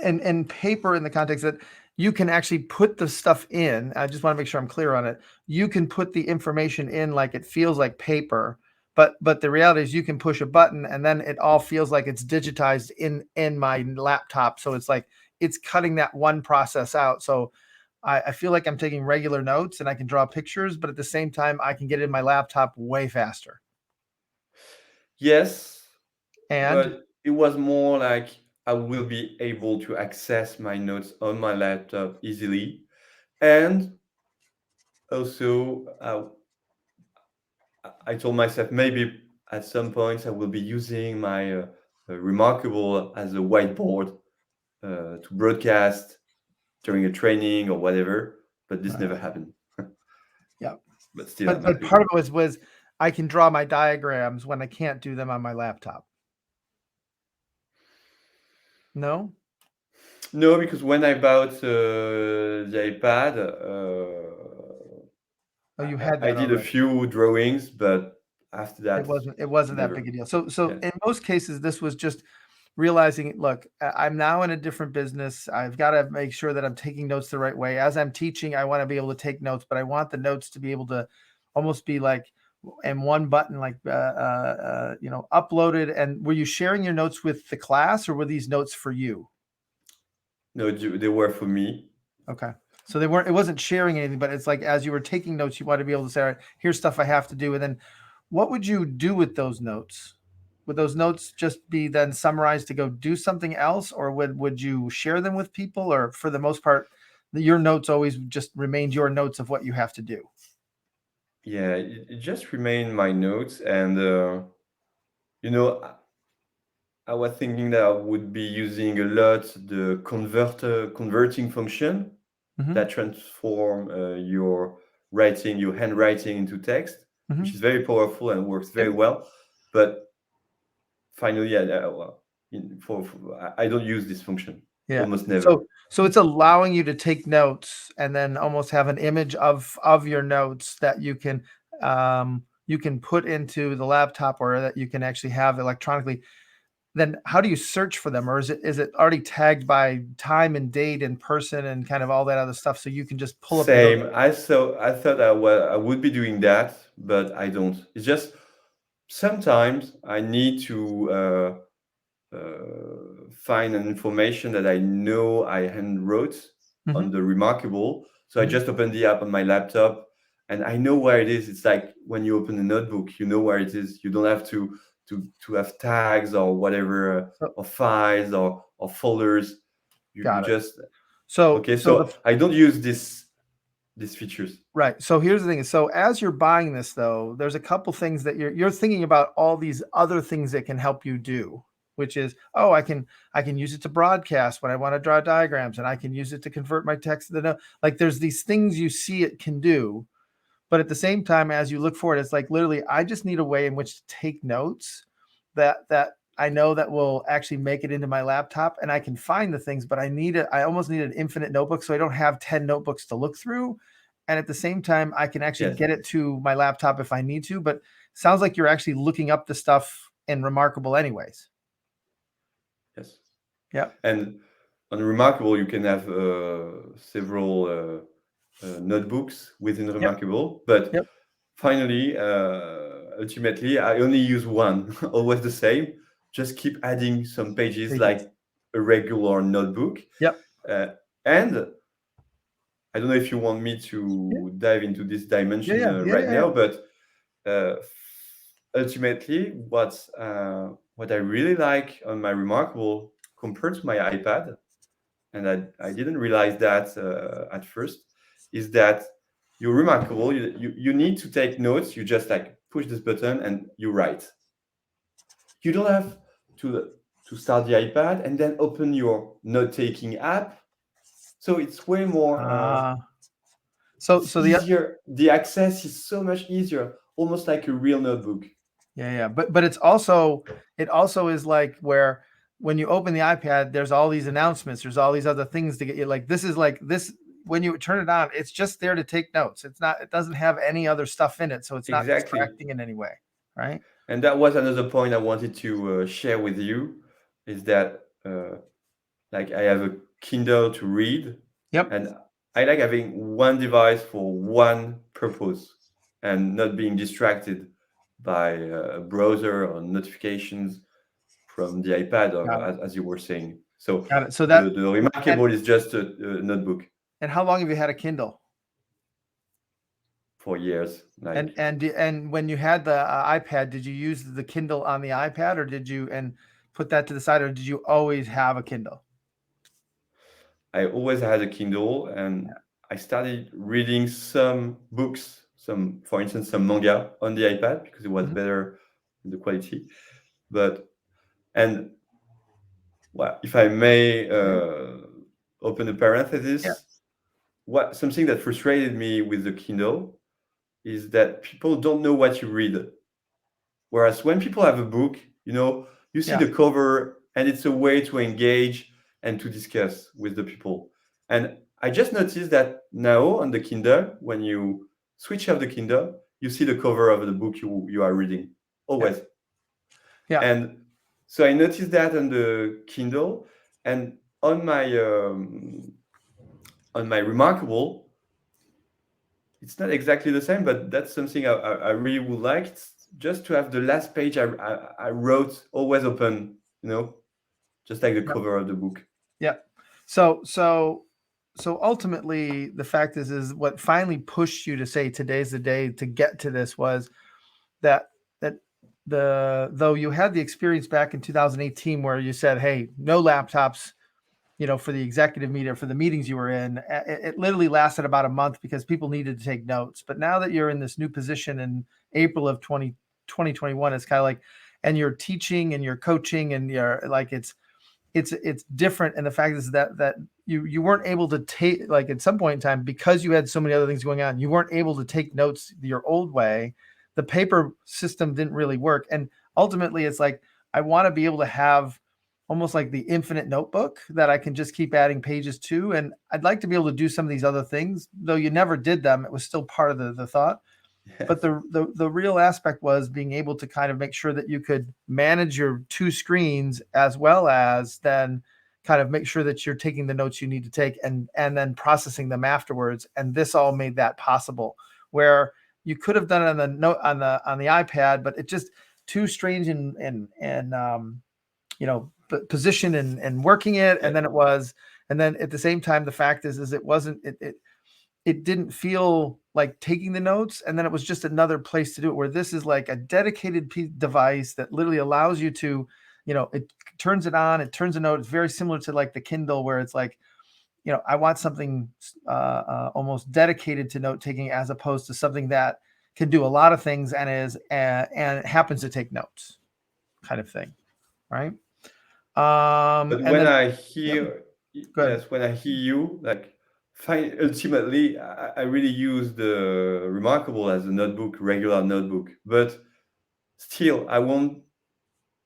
And paper, in the context that you can actually put the stuff in. I just want to make sure I'm clear on it. You can put the information in like it feels like paper, but the reality is you can push a button and then it all feels like it's digitized in my laptop. So it's like it's cutting that one process out. So I feel like I'm taking regular notes and I can draw pictures, but at the same time, I can get it in my laptop way faster. Yes, And but it was more like I will be able to access my notes on my laptop easily. And also, I told myself maybe at some point I will be using my Remarkable as a whiteboard to broadcast during a training or whatever, but this never happened. Yeah. But still, but part of it was I can draw my diagrams when I can't do them on my laptop. No? No, because when I bought the iPad, You had that I did already. a few drawings, but after that, it wasn't never. that big a deal. So Yeah. in most cases, this was just realizing, look, I'm now in a different business. I've got to make sure that I'm taking notes the right way. As I'm teaching, I want to be able to take notes, but I want the notes to be able to almost be like, and one button, like, uploaded. And were you sharing your notes with the class, or were these notes for you? No, they were for me. Okay. So it wasn't sharing anything, but it's like, as you were taking notes, you want to be able to say, all right, here's stuff I have to do. And then what would you do with those notes? Would those notes just be then summarized to go do something else? Or would you share them with people? Or for the most part, your notes always just remained your notes of what you have to do? Yeah, it just remained my notes. And, I was thinking that I would be using a lot the converting function that transform your handwriting into text, which is very powerful and works very well. But finally, I don't use this function. Yeah. Almost never. So it's allowing you to take notes and then almost have an image of your notes that you can put into the laptop, or that you can actually have electronically. Then how do you search for them? Or is it already tagged by time and date and person and kind of all that other stuff, so you can just pull up the Same. notes? I thought I would be doing that, but I don't. It's just sometimes I need to find an information that I know I hand wrote on the Remarkable. So I just open the app on my laptop and I know where it is. It's like when you open a notebook, you know where it is. You don't have to have tags or whatever, or files or folders. You just okay. So I don't use these features. Right. So here's the thing. So as you're buying this, though, there's a couple things that you're thinking about, all these other things that can help you do, which is, oh, I can use it to broadcast when I want to draw diagrams, and I can use it to convert my text to the note. Like there's these things you see it can do, but at the same time, as you look forward, it's like literally, I just need a way in which to take notes that I know that will actually make it into my laptop, and I can find the things, but I almost need an infinite notebook, so I don't have 10 notebooks to look through. And at the same time, I can actually get it to my laptop if I need to. But sounds like you're actually looking up the stuff in Remarkable anyways. Yes. Yeah. And on Remarkable, you can have several notebooks within Remarkable. But finally, ultimately, I only use one, always the same. Just keep adding some pages like a regular notebook. And I don't know if you want me to dive into this dimension now, but ultimately, what I really like on my Remarkable compared to my iPad, and I didn't realize that at first, is that your Remarkable, you need to take notes. You just like push this button and you write. You don't have to start the iPad and then open your note-taking app. So it's way more so easier. The access is so much easier, almost like a real notebook. But it also is like where when you open the iPad, there's all these announcements, there's all these other things to get you. Like this when you turn it on, it's just there to take notes. It doesn't have any other stuff in it, so it's not distracting in any way, right? And that was another point I wanted to share with you, is that like I have a Kindle to read, and I like having one device for one purpose and not being distracted by a browser or notifications from the iPad, or as you were saying. So the Remarkable is just a notebook. And how long have you had a Kindle? For years. And when you had the iPad, did you use the Kindle on the iPad, or did you put that to the side, or did you always have a Kindle? I always had a Kindle, and I started reading some books, for instance, some manga on the iPad because it was better in the quality. And if I may open a parenthesis, something that frustrated me with the Kindle is that people don't know what you read. Whereas when people have a book, you see the cover, and it's a way to engage and to discuss with the people. And I just noticed that now on the Kindle, when you switch off the Kindle, you see the cover of the book you are reading, always. And so I noticed that on the Kindle, and on my Remarkable, it's not exactly the same, but that's something I really would like. It's just to have the last page I wrote always open, just like the cover of the book. So ultimately, the fact is what finally pushed you to say today's the day to get to this was that though you had the experience back in 2018 where you said, hey, no laptops, for the executive meeting, for the meetings you were in, it literally lasted about a month because people needed to take notes. But now that you're in this new position in April of 2021, it's kind of like, and you're teaching and you're coaching and you're like, it's different. And the fact is that you weren't able to take, like at some point in time, because you had so many other things going on, you weren't able to take notes your old way. The paper system didn't really work. And ultimately it's like, I want to be able to have almost like the infinite notebook that I can just keep adding pages to. And I'd like to be able to do some of these other things, though you never did them. It was still part of the thought. Yes. But the real aspect was being able to kind of make sure that you could manage your two screens, as well as then kind of make sure that you're taking the notes you need to take and then processing them afterwards. And this all made that possible, where you could have done it on the iPad, but it just too strange and position and working it, and then and then at the same time, the fact is it wasn't it didn't feel like taking the notes, and then it was just another place to do it, where this is like a dedicated device that literally allows you to, it turns it on, it turns a note. It's very similar to like the Kindle, where it's like, I want something almost dedicated to note taking, as opposed to something that can do a lot of things and and happens to take notes, kind of thing, right? But And when then, I hear, go ahead. yes, when I hear you, like, ultimately, I really use the Remarkable as a notebook, regular notebook. But still, I want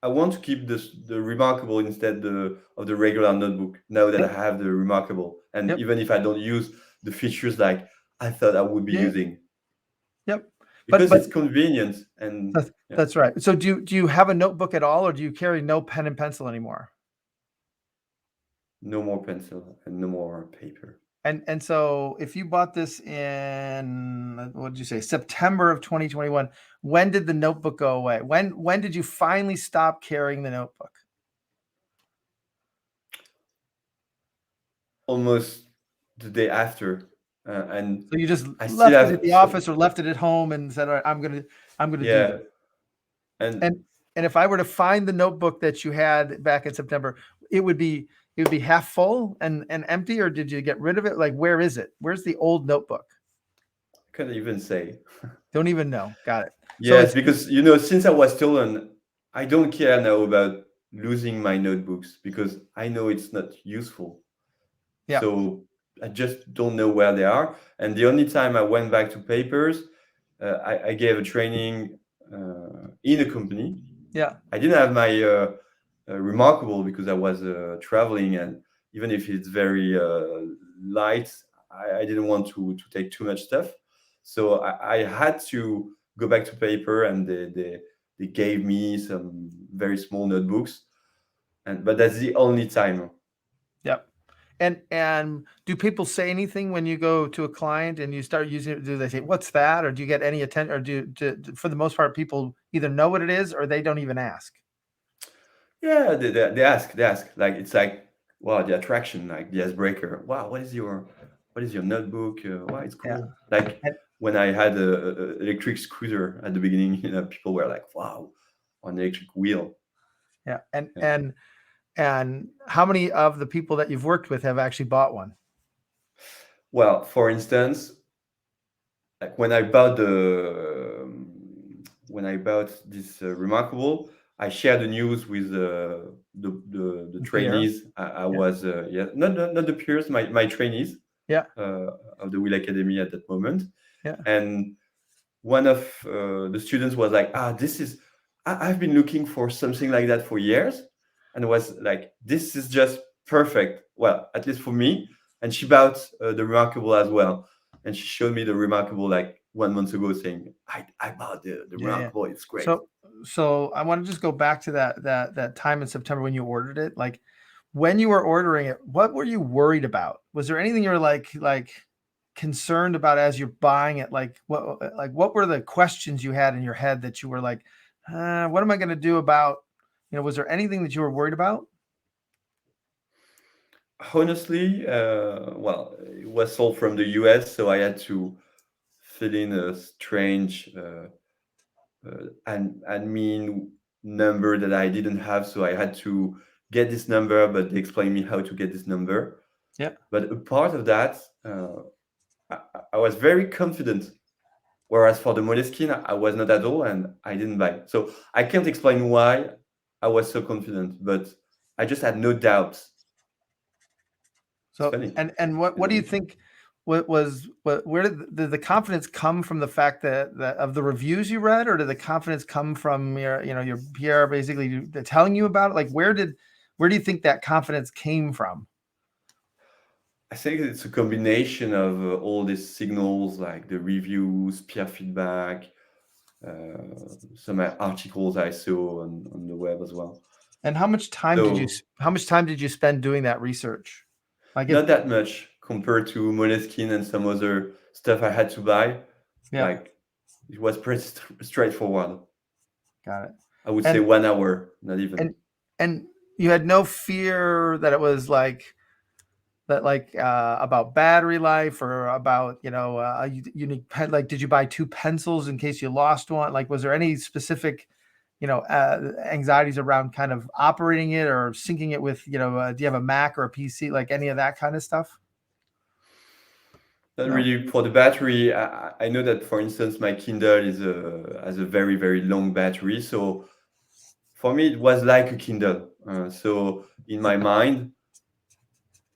to keep the Remarkable instead of the regular notebook. Now that I Yep. have the Remarkable, and Yep. even if I don't use the features like I thought I would be Yeah. using, Yep. because But it's convenient and yeah, that's right. So do you have a notebook at all, or do you carry no pen and pencil anymore? no more pencil and no more paper. And so if you bought this in, what did you say, September of 2021, when did the notebook go away? When did you finally stop carrying the notebook? Almost the day after, and So you just I still left it at have the office, or left it at home, and said, "All right, I'm gonna do yeah, this." and And if I were to find the notebook that you had back in September, it would be half full and empty, or did you get rid of it? Like, where is it? Where's the old notebook? I can't even say. Don't even know. Got it. So Yes, because since I was stolen, I don't care now about losing my notebooks because I know it's not useful. yeah, So I just don't know where they are. And the only time I went back to papers, I gave a training in a company. yeah, I didn't have my Remarkable because I was traveling, and even if it's very light, I didn't want to take too much stuff. So I had to go back to paper, and they gave me some very small notebooks, but that's the only time. yeah. And do people say anything when you go to a client and you start using it? Do they say, "What's that?" Or do you get any attention? Or for the most part, people either know what it is or they don't even ask? Yeah, they ask like it's like, wow, the attraction, like the icebreaker. Wow, what is your notebook? Wow, it's Yeah. cool. Like And, when I had a electric scooter at the beginning, people were like, wow, on electric wheel. yeah. Yeah. And how many of the people that you've worked with have actually bought one? Well, for instance, like when I bought this Remarkable, I shared the news with the Pierre. trainees. I Yeah. was not the peers, my trainees Yeah. of the Will Academy at that moment. Yeah. And one of the students was like, I've been looking for something like that for years, and was like, this is just perfect. Well, at least for me. And she bought the Remarkable as well, and she showed me the Remarkable like 1 month ago, saying, I bought the Yeah. Yeah. Remarkable. It's great. So I want to just go back to that time in September when you ordered it. Like, when you were ordering it, what were you worried about? Was there anything you were like concerned about as you're buying it? Like, what were the questions you had in your head that you were like, what am I going to do about, was there anything that you were worried about? Honestly, well, it was sold from the US, so I had to fill in a strange and admin number that I didn't have. So I had to get this number, but they explained me how to get this number. Yeah. But a part of that, I, I was very confident. Whereas for the Moleskine, I was not at all, and I didn't buy. So I can't explain why I was so confident, but I just had no doubts. It's So, funny, and what do you think? Where did the confidence come from? The fact that of the reviews you read, or did the confidence come from your PR basically telling you about it? Like, where do you think that confidence came from? I think it's a combination of all these signals, like the reviews, peer feedback, some articles I saw on the web as well. And how much time So did you spend doing that research? Like, not that much compared to Moleskine and some other stuff I had to buy. yeah, Like it was pretty straightforward. got it. I would say And 1 hour, not even. and you had no fear that it was like that, like about battery life or about, you know, a unique pen. Like, did you buy two pencils in case you lost one? Like, was there any specific, you know, anxieties around kind of operating it or syncing it with, you know, do you have a Mac or a PC, like any of that kind of stuff? Not No. really for the battery. I know that, for instance, my Kindle has a very, very long battery. So for me, it was like a Kindle. So in my mind,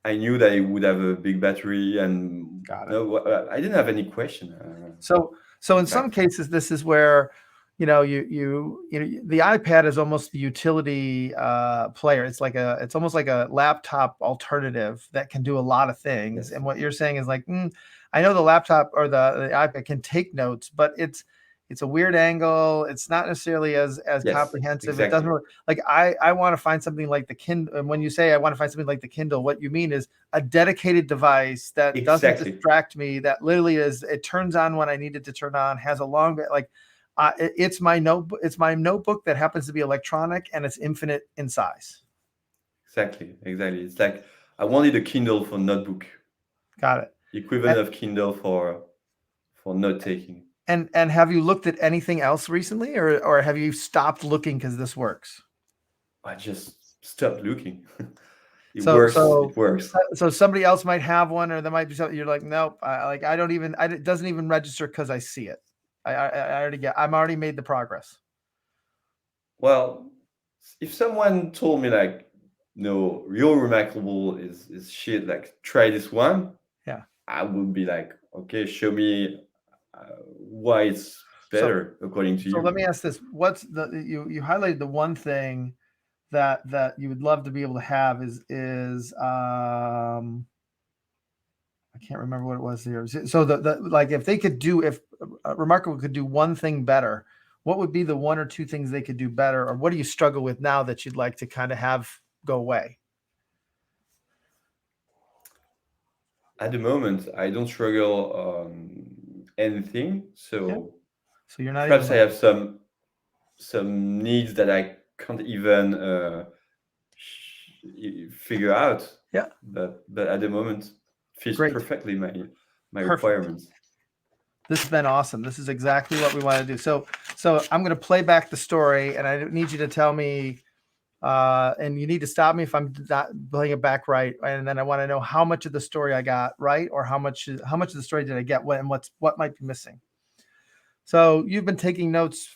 I knew that it would have a big battery, and Got it. no, I didn't have any question. So in In some fact, cases, this is where, you know, you know, the iPad is almost the utility player. It's almost like a laptop alternative that can do a lot of things. yes, And what you're saying is like, I know the laptop or the iPad can take notes, but it's a weird angle. It's not necessarily as yes, comprehensive. It doesn't exactly, really, like, I want to find something like the Kindle. And when you say I want to find something like the Kindle, what you mean is a dedicated device that doesn't exactly, distract me, that literally it turns on when I need it to turn on, has a long bit, like it's my notebook that happens to be electronic and it's infinite in size. exactly. It's like I wanted a Kindle for notebook, Got it. equivalent And of Kindle for note taking. and have you looked at anything else recently, or have you stopped looking because this works? I just stopped looking. It So works. so It works. so somebody else might have one, or there might be something you're like, nope, I don't even, it doesn't even register because I see it. I'm already made the progress. Well, if someone told me like, no, real remarkable is shit. Like, try this one. Yeah. I would be like, okay, show me why it's So better according to so let you. me ask this: what's you highlighted the one thing that you would love to be able to have is I can't remember what it was here. So the like, if they could do, if Remarkable could do one thing better, what would be the one or two things they could do better, or what do you struggle with now that you'd like to kind of have go away? At the moment, I don't struggle on anything. Yeah. So So you're not even perhaps I like, have some needs that I can't even figure out. yeah, But at the moment, fits great, perfectly my perfect. requirements. This has been awesome. This is exactly what we want to do. So I'm going to play back the story, and I need you to tell me, and you need to stop me if I'm not playing it back right. And then I want to know how much of the story I got right, or how much of the story did I get, and what might be missing. So you've been taking notes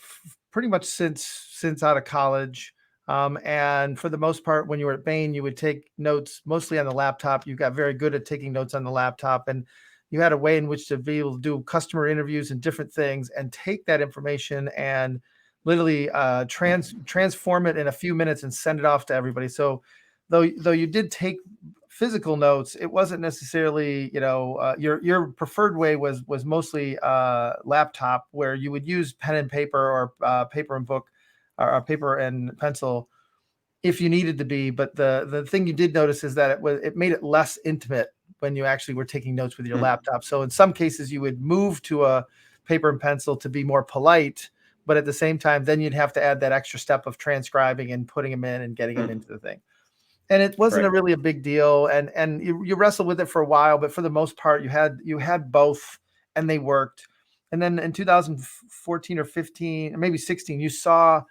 pretty much since out of college. And for the most part, when you were at Bain, you would take notes mostly on the laptop. You got very good at taking notes on the laptop, and you had a way in which to be able to do customer interviews and different things, and take that information and literally transform it in a few minutes and send it off to everybody. So though you did take physical notes, it wasn't necessarily, you know, your preferred way was mostly laptop, where you would use pen and paper, or paper and book, or paper and pencil if you needed to be. But the thing you did notice is that it made it less intimate when you actually were taking notes with your Hmm. laptop. So in some cases you would move to a paper and pencil to be more polite, but at the same time then you'd have to add that extra step of transcribing and putting them in and getting them into the thing. And it wasn't Correct. really a big deal, and you wrestled with it for a while, but for the most part you had both, and they worked. And then in 2014 or 15 or maybe 16, you saw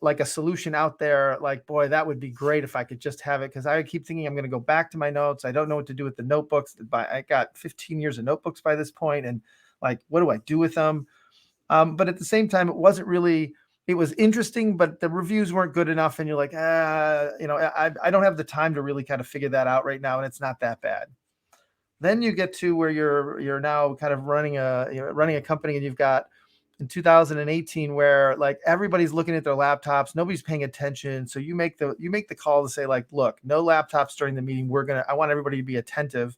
like a solution out there, like, boy, that would be great if I could just have it, because I keep thinking I'm going to go back to my notes. I don't know what to do with the notebooks. I got 15 years of notebooks by this point, and like, what do I do with them? But at the same time, it was interesting, but the reviews weren't good enough. And you're like, I don't have the time to really kind of figure that out right now. And it's not that bad. Then you get to where you're now kind of running a company, and you've got in 2018 where like everybody's looking at their laptops, nobody's paying attention. So you make the call to say like, look, no laptops during the meeting. I want everybody to be attentive,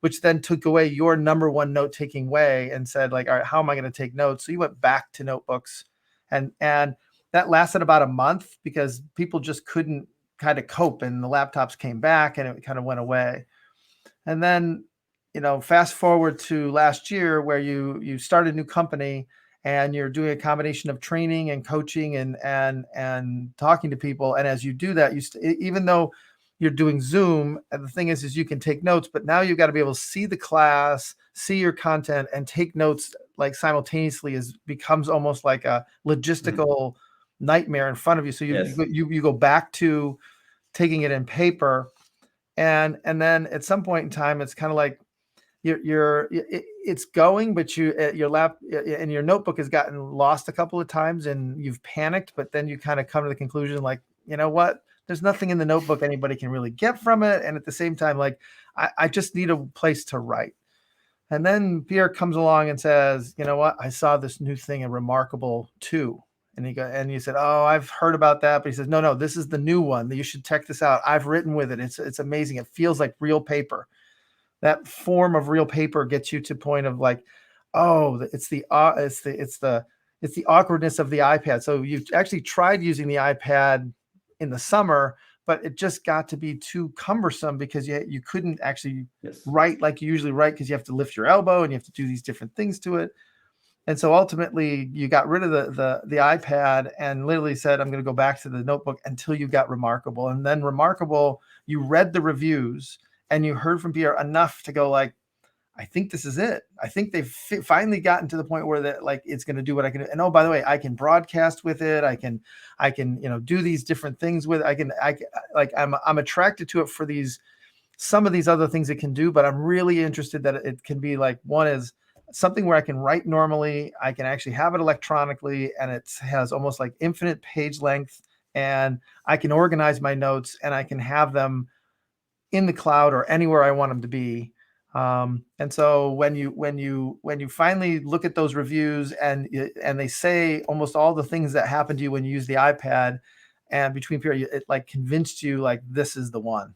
which then took away your number one note-taking way and said like, all right, how am I going to take notes? So you went back to notebooks, and that lasted about a month because people just couldn't kind of cope, and the laptops came back and it kind of went away. And then, fast forward to last year where you start a new company, and you're doing a combination of training and coaching and talking to people. And as you do that, even though you're doing Zoom, and the thing is you can take notes, but now you've got to be able to see the class, see your content, and take notes like simultaneously becomes almost like a logistical nightmare in front of you. So you go back to taking it in paper, and then at some point in time, it's kind of like it's going, but your lap and your notebook has gotten lost a couple of times, and you've panicked. But then you kind of come to the conclusion, like, you know what? There's nothing in the notebook anybody can really get from it. And at the same time, like, I just need a place to write. And then Pierre comes along and says, you know what? I saw this new thing, a Remarkable 2. And you said, oh, I've heard about that. But he says, no, this is the new one. You should check this out. I've written with it. It's amazing. It feels like real paper. That form of real paper gets you to the point of like, oh, it's the awkwardness of the iPad. So you actually tried using the iPad in the summer, but it just got to be too cumbersome because you couldn't actually write like you usually write, because you have to lift your elbow and you have to do these different things to it. And so ultimately you got rid of the iPad and literally said, I'm going to go back to the notebook until you got Remarkable. And then Remarkable, you read the reviews and you heard from Pierre enough to go like, I think this is it. I think they've finally gotten to the point where that like it's going to do what I can do. And oh, by the way, I can broadcast with it. I can do these different things with it. I'm attracted to it for some of these other things it can do, but I'm really interested that it can be like, one is something where I can write normally. I can actually have it electronically, and it has almost like infinite page length, and I can organize my notes and I can have them in the cloud or anywhere I want them to be. And so when you finally look at those reviews and they say almost all the things that happen to you when you use the iPad, and between period, it like convinced you like this is the one.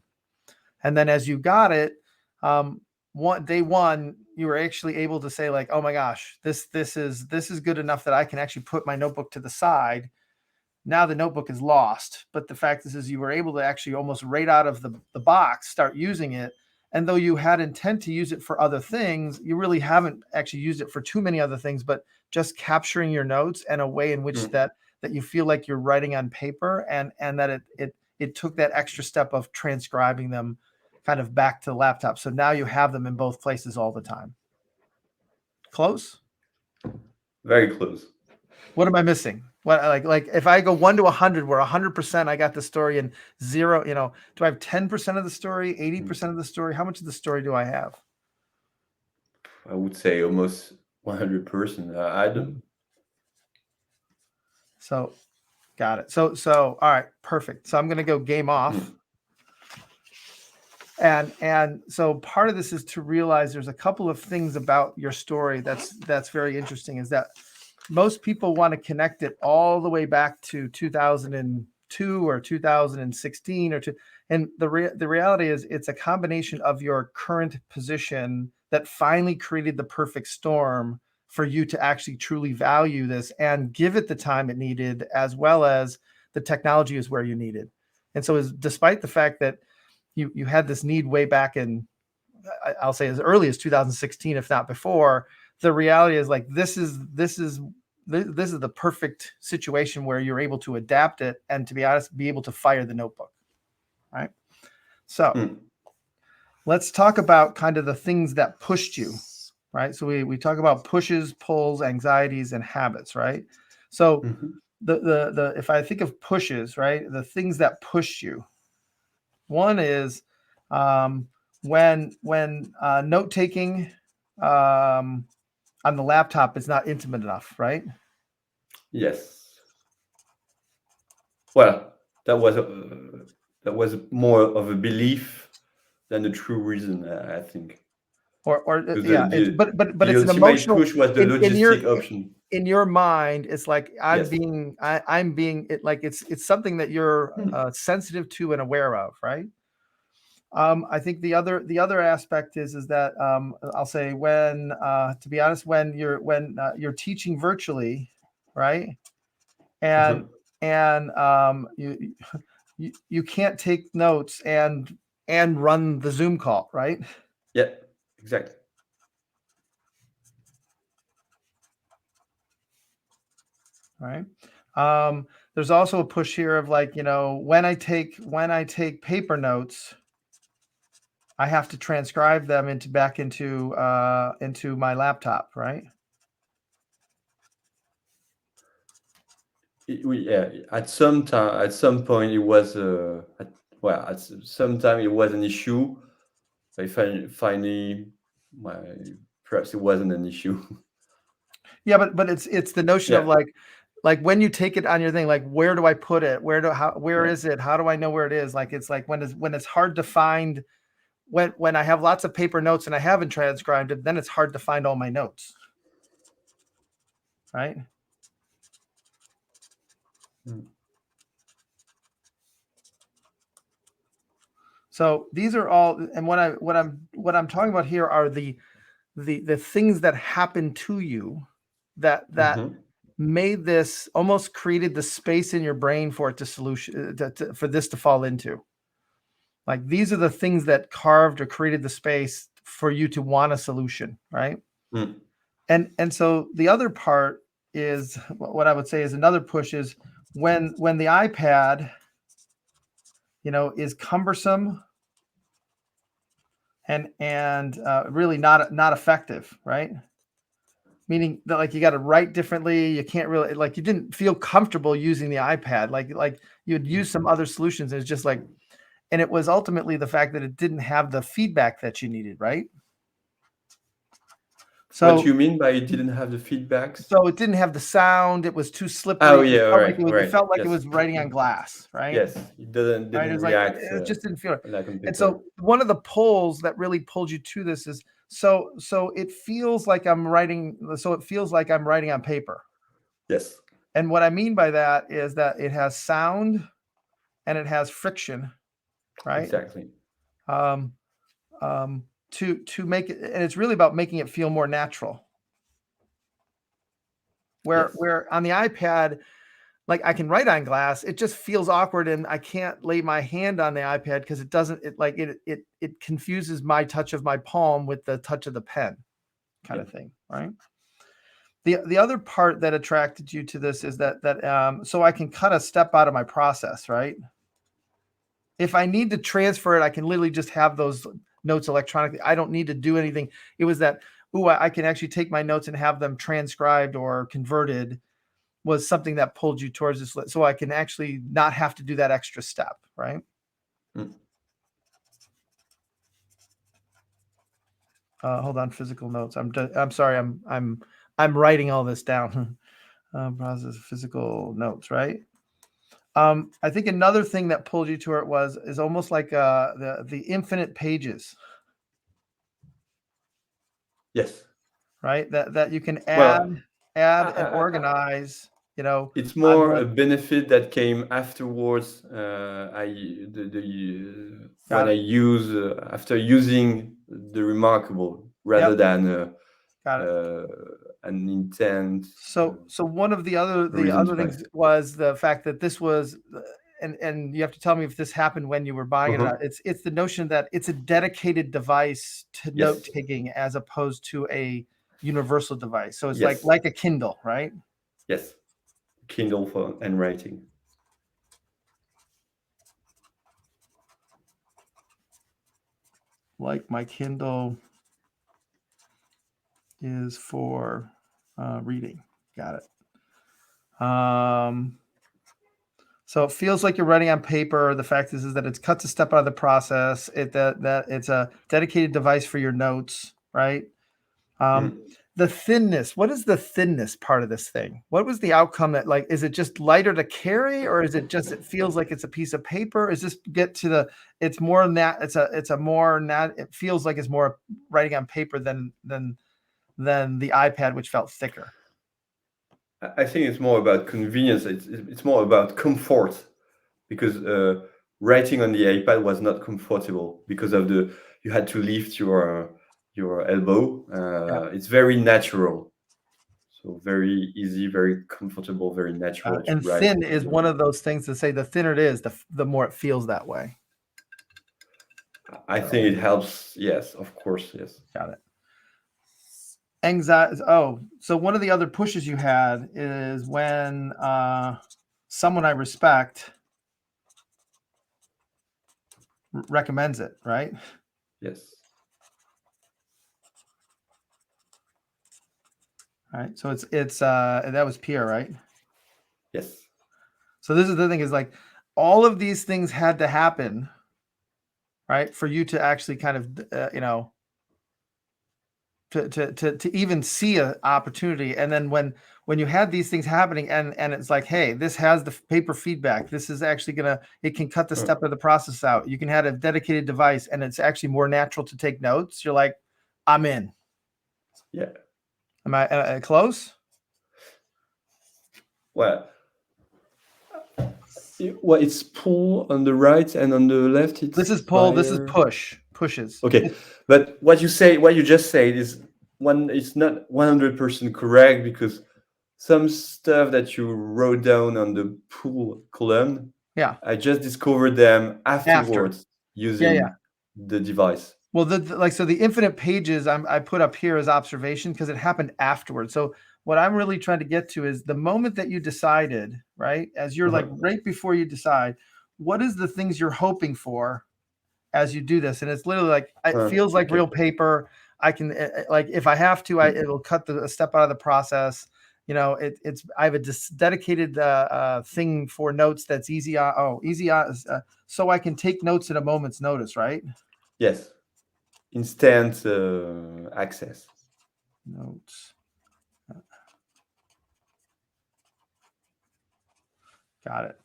And then as you got it, day one, you were actually able to say like, oh my gosh, this is good enough that I can actually put my notebook to the side. Now the notebook is lost, but the fact is you were able to actually almost right out of the box start using it. And though you had intent to use it for other things, you really haven't actually used it for too many other things, but just capturing your notes in a way in which that you feel like you're writing on paper, and that it took that extra step of transcribing them kind of back to the laptop. So now you have them in both places all the time. Close? Very close. What am I missing? What like if I go 1 to 100, where 100% I got the story, and 0, do I have 10% of the story, 80% of the story? How much of the story do I have? I would say almost 100%. I don't. So, got it. So all right, perfect. So I'm going to go game off. And so part of this is to realize there's a couple of things about your story that's very interesting, is that most people want to connect it all the way back to 2002 or 2016 and the reality is it's a combination of your current position that finally created the perfect storm for you to actually truly value this and give it the time it needed, as well as the technology is where you needed. And so despite the fact that you had this need way back in, I'll say as early as 2016, if not before, the reality is like, this is the perfect situation where you're able to adapt it and, to be honest, be able to fire the notebook. Right. So let's talk about kind of the things that pushed you. Right. So we talk about pushes, pulls, anxieties, and habits. Right. So the if I think of pushes, right, the things that push you. One is when note taking on the laptop is not intimate enough, right? Yes. Well, that was more of a belief than a true reason, I think. But The it's an emotional push was the logistic option. In your mind, it's like I'm being it, like it's something that you're sensitive to and aware of, right? I think the other aspect is that I'll say when to be honest, when you're teaching virtually, right? And you can't take notes and run the Zoom call, right? Yeah, exactly. right? There's also a push here of like, when I take paper notes, I have to transcribe them back into my laptop, right? At some point, it was at some time it was an issue. I finally, perhaps it wasn't an issue. Yeah, but it's the notion of Yeah. like when you take it on your thing, like where do I put it? Where Yeah. is it? How do I know where it is? Like it's like when it's hard to find, when I have lots of paper notes and I haven't transcribed it, then it's hard to find all my notes, right? So these are all, and what I'm talking about here are the things that happen to you that made this, almost created the space in your brain for it to for this to fall into. Like these are the things that carved or created the space for you to want a solution, right? And so the other part is, what I would say is another push is when the iPad, is cumbersome and really not effective, right? Meaning that like you got to write differently. You can't really, like, you didn't feel comfortable using the iPad. Like you'd use some other solutions. It's just like, and it was ultimately the fact that it didn't have the feedback that you needed, right? So what do you mean by it didn't have the feedback? So it didn't have the sound. It was too slippery. Oh yeah, right. It felt like it was writing on glass, right? Yes, it didn't react. It just didn't feel like on paper. And so one of the pulls that really pulled you to this is so it feels like I'm writing. So it feels like I'm writing on paper. Yes. And what I mean by that is that it has sound and it has friction, right? Exactly. To make it, and it's really about making it feel more natural. Where on the iPad, like I can write on glass, it just feels awkward, and I can't lay my hand on the iPad because it confuses my touch of my palm with the touch of the pen, kind of thing, right? The other part that attracted you to this is that so I can cut a step out of my process, right? If I need to transfer it, I can literally just have those notes electronically. I don't need to do anything. It was that, I can actually take my notes and have them transcribed or converted, was something that pulled you towards this. So I can actually not have to do that extra step, right? Hold on, physical notes. I'm sorry. I'm writing all this down. Process physical notes, right? I think another thing that pulled you to it is almost like the infinite pages. Yes. Right. That you can add and organize. It's more a benefit that came afterwards. After using the Remarkable rather than an intent. So one of the other things was the fact that this was, and you have to tell me if this happened when you were buying it or not. It's the notion that it's a dedicated device to note taking as opposed to a universal device. So it's like a Kindle, right? Yes, Kindle for handwriting. Like my Kindle is for reading. Got it. So it feels like you're writing on paper. The fact is that it's cut to step out of the process. That it's a dedicated device for your notes, right? The thinness. What is the thinness part of this thing? What was the outcome that, like, is it just lighter to carry, or is it just, it feels like it's a piece of paper? Is this get to the, it's more than that. It's a more nat, it feels like it's more writing on paper than the iPad, which felt thicker. I think it's more about convenience. It's more about comfort, because writing on the iPad was not comfortable because of you had to lift your elbow. It's very natural, so very easy, very comfortable, very natural. And thin is one of those things to say, the thinner it is, the more it feels that way. I think it helps. Yes, of course. Yes. Got it. Anxiety. Oh, so one of the other pushes you had is when someone I respect recommends it, right? Yes. Right. So it's that was Pierre, right? Yes. So this is the thing, is like all of these things had to happen, right, for you to actually kind of to even see an opportunity. And then when you had these things happening and it's like, hey, this has the paper feedback, this is actually it can cut the step of the process out, you can have a dedicated device and it's actually more natural to take notes, you're like, I'm in. Yeah. Am I close? Well, it's pull on the right, and on the left it's This is pull, this is fire. pushes. Okay, but what you just said is it's not 100% correct, because some stuff that you wrote down on the pull column, Yeah. I just discovered them After. afterwards using Yeah. the device. Well, so the infinite pages I put up here as observation because it happened afterwards. So what I'm really trying to get to is the moment that you decided, right? As you're like right before you decide, what is the things you're hoping for as you do this? And it's literally like, it feels like real paper. I can like, if I have to, it'll cut a step out of the process. You know, I have a dedicated thing for notes that's easy on. So I can take notes at a moment's notice, right? Yes. Instant access. Notes. Got it.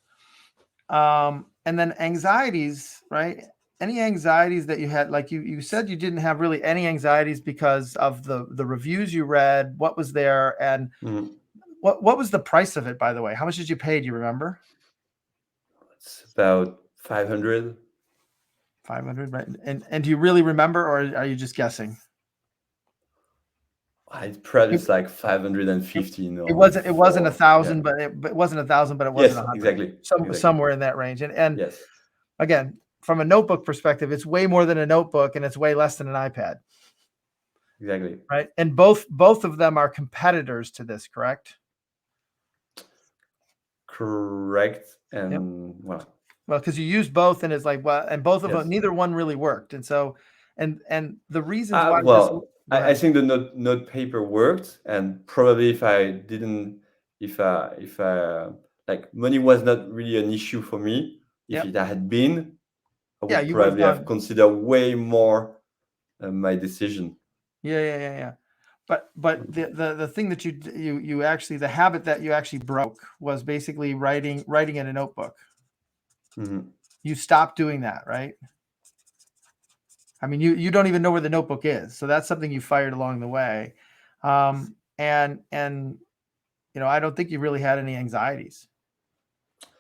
And then anxieties, right? Any anxieties that you had, like you said you didn't have really any anxieties because of the reviews you read, what was there, and what was the price of it, by the way? How much did you pay? Do you remember? It's about 500. 500, right? And do you really remember, or are you just guessing? It's probably like 550. It wasn't 1,000, but it wasn't 1,000, but it wasn't 100. Exactly. Somewhere in that range. And yes. Again, from a notebook perspective, it's way more than a notebook and it's way less than an iPad. Exactly. Right. And both of them are competitors to this, correct? Correct. And well, because you use both, and it's like, well, and both of them, neither one really worked. And so, and the reasons why. I think the note paper worked, and probably if I like, money was not really an issue for me. If it had been, I would probably have considered way more my decision. Yeah. But the thing that you actually, the habit that you actually broke was basically writing in a notebook. Mm-hmm. You stopped doing that, right? I mean, you don't even know where the notebook is, so that's something you fired along the way. And I don't think you really had any anxieties.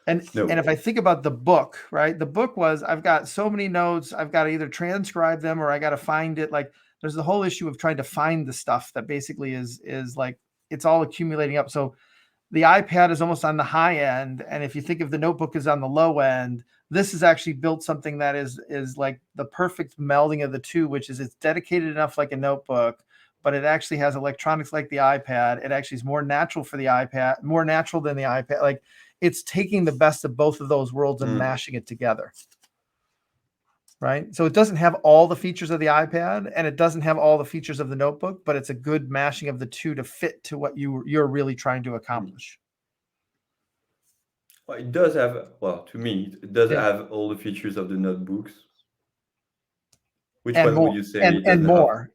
And if I think about the book, right? The book was, I've got so many notes, I've got to either transcribe them or I got to find it. Like, there's the whole issue of trying to find the stuff that basically is like, it's all accumulating up. So the iPad is almost on the high end, and if you think of the notebook is on the low end, this has actually built something that is like the perfect melding of the two, which is it's dedicated enough like a notebook, but it actually has electronics like the iPad. It actually is more natural for the iPad, more natural than the iPad. Like, it's taking the best of both of those worlds and mashing it together. Right. So it doesn't have all the features of the iPad and it doesn't have all the features of the notebook, but it's a good mashing of the two to fit to what you're really trying to accomplish. Well, it does have, to me, it does have all the features of the notebooks. Which one would you say? And more,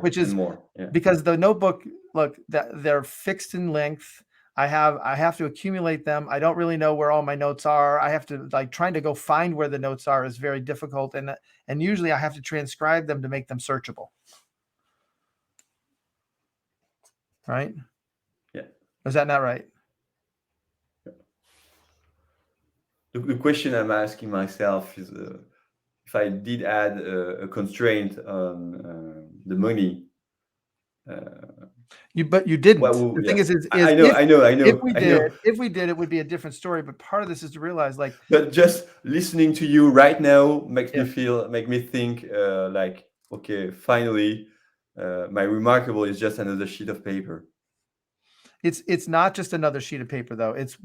which is more. Yeah. Because the notebook, look, they're fixed in length. I have to accumulate them. I don't really know where all my notes are. I have to, like, trying to go find where the notes are is very difficult. And usually I have to transcribe them to make them searchable. Right? Yeah. Is that not right? Yeah. The question I'm asking myself is, if I did add a constraint on the money. But you didn't. The thing is I know. If we did, it would be a different story. But part of this is to realize, like, but just listening to you right now makes me think, like, okay, finally, my remarkable is just another sheet of paper. It's not just another sheet of paper though. It's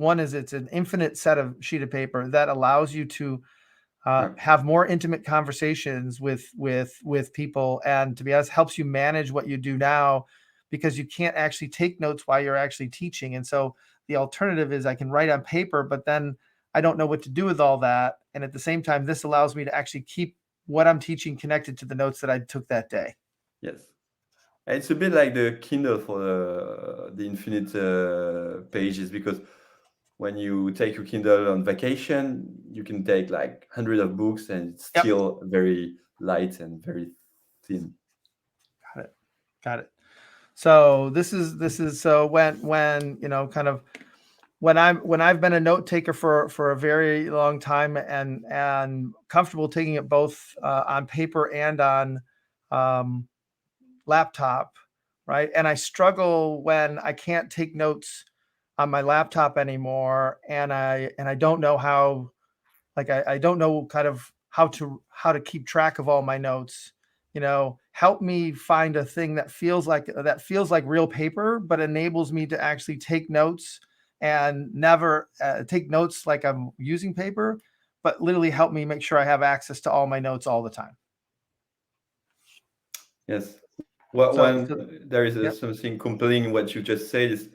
an infinite set of sheet of paper that allows you to have more intimate conversations with people, and to be honest, helps you manage what you do now, because you can't actually take notes while you're actually teaching. And so the alternative is I can write on paper, but then I don't know what to do with all that. And at the same time, this allows me to actually keep what I'm teaching connected to the notes that I took that day. Yes. It's a bit like the Kindle for the infinite pages, because when you take your Kindle on vacation, you can take like hundreds of books and it's still very light and very thin. Got it. So this is so when you know, kind of when I've been a note taker for a very long time and comfortable taking it both on paper and on laptop, right? And I struggle when I can't take notes on my laptop anymore, and I don't know how, like I don't know kind of how to keep track of all my notes. You know, help me find a thing that feels like real paper, but enables me to actually take notes and never take notes like I'm using paper, but literally help me make sure I have access to all my notes all the time. Yes. Well, there is something compelling in what you just said is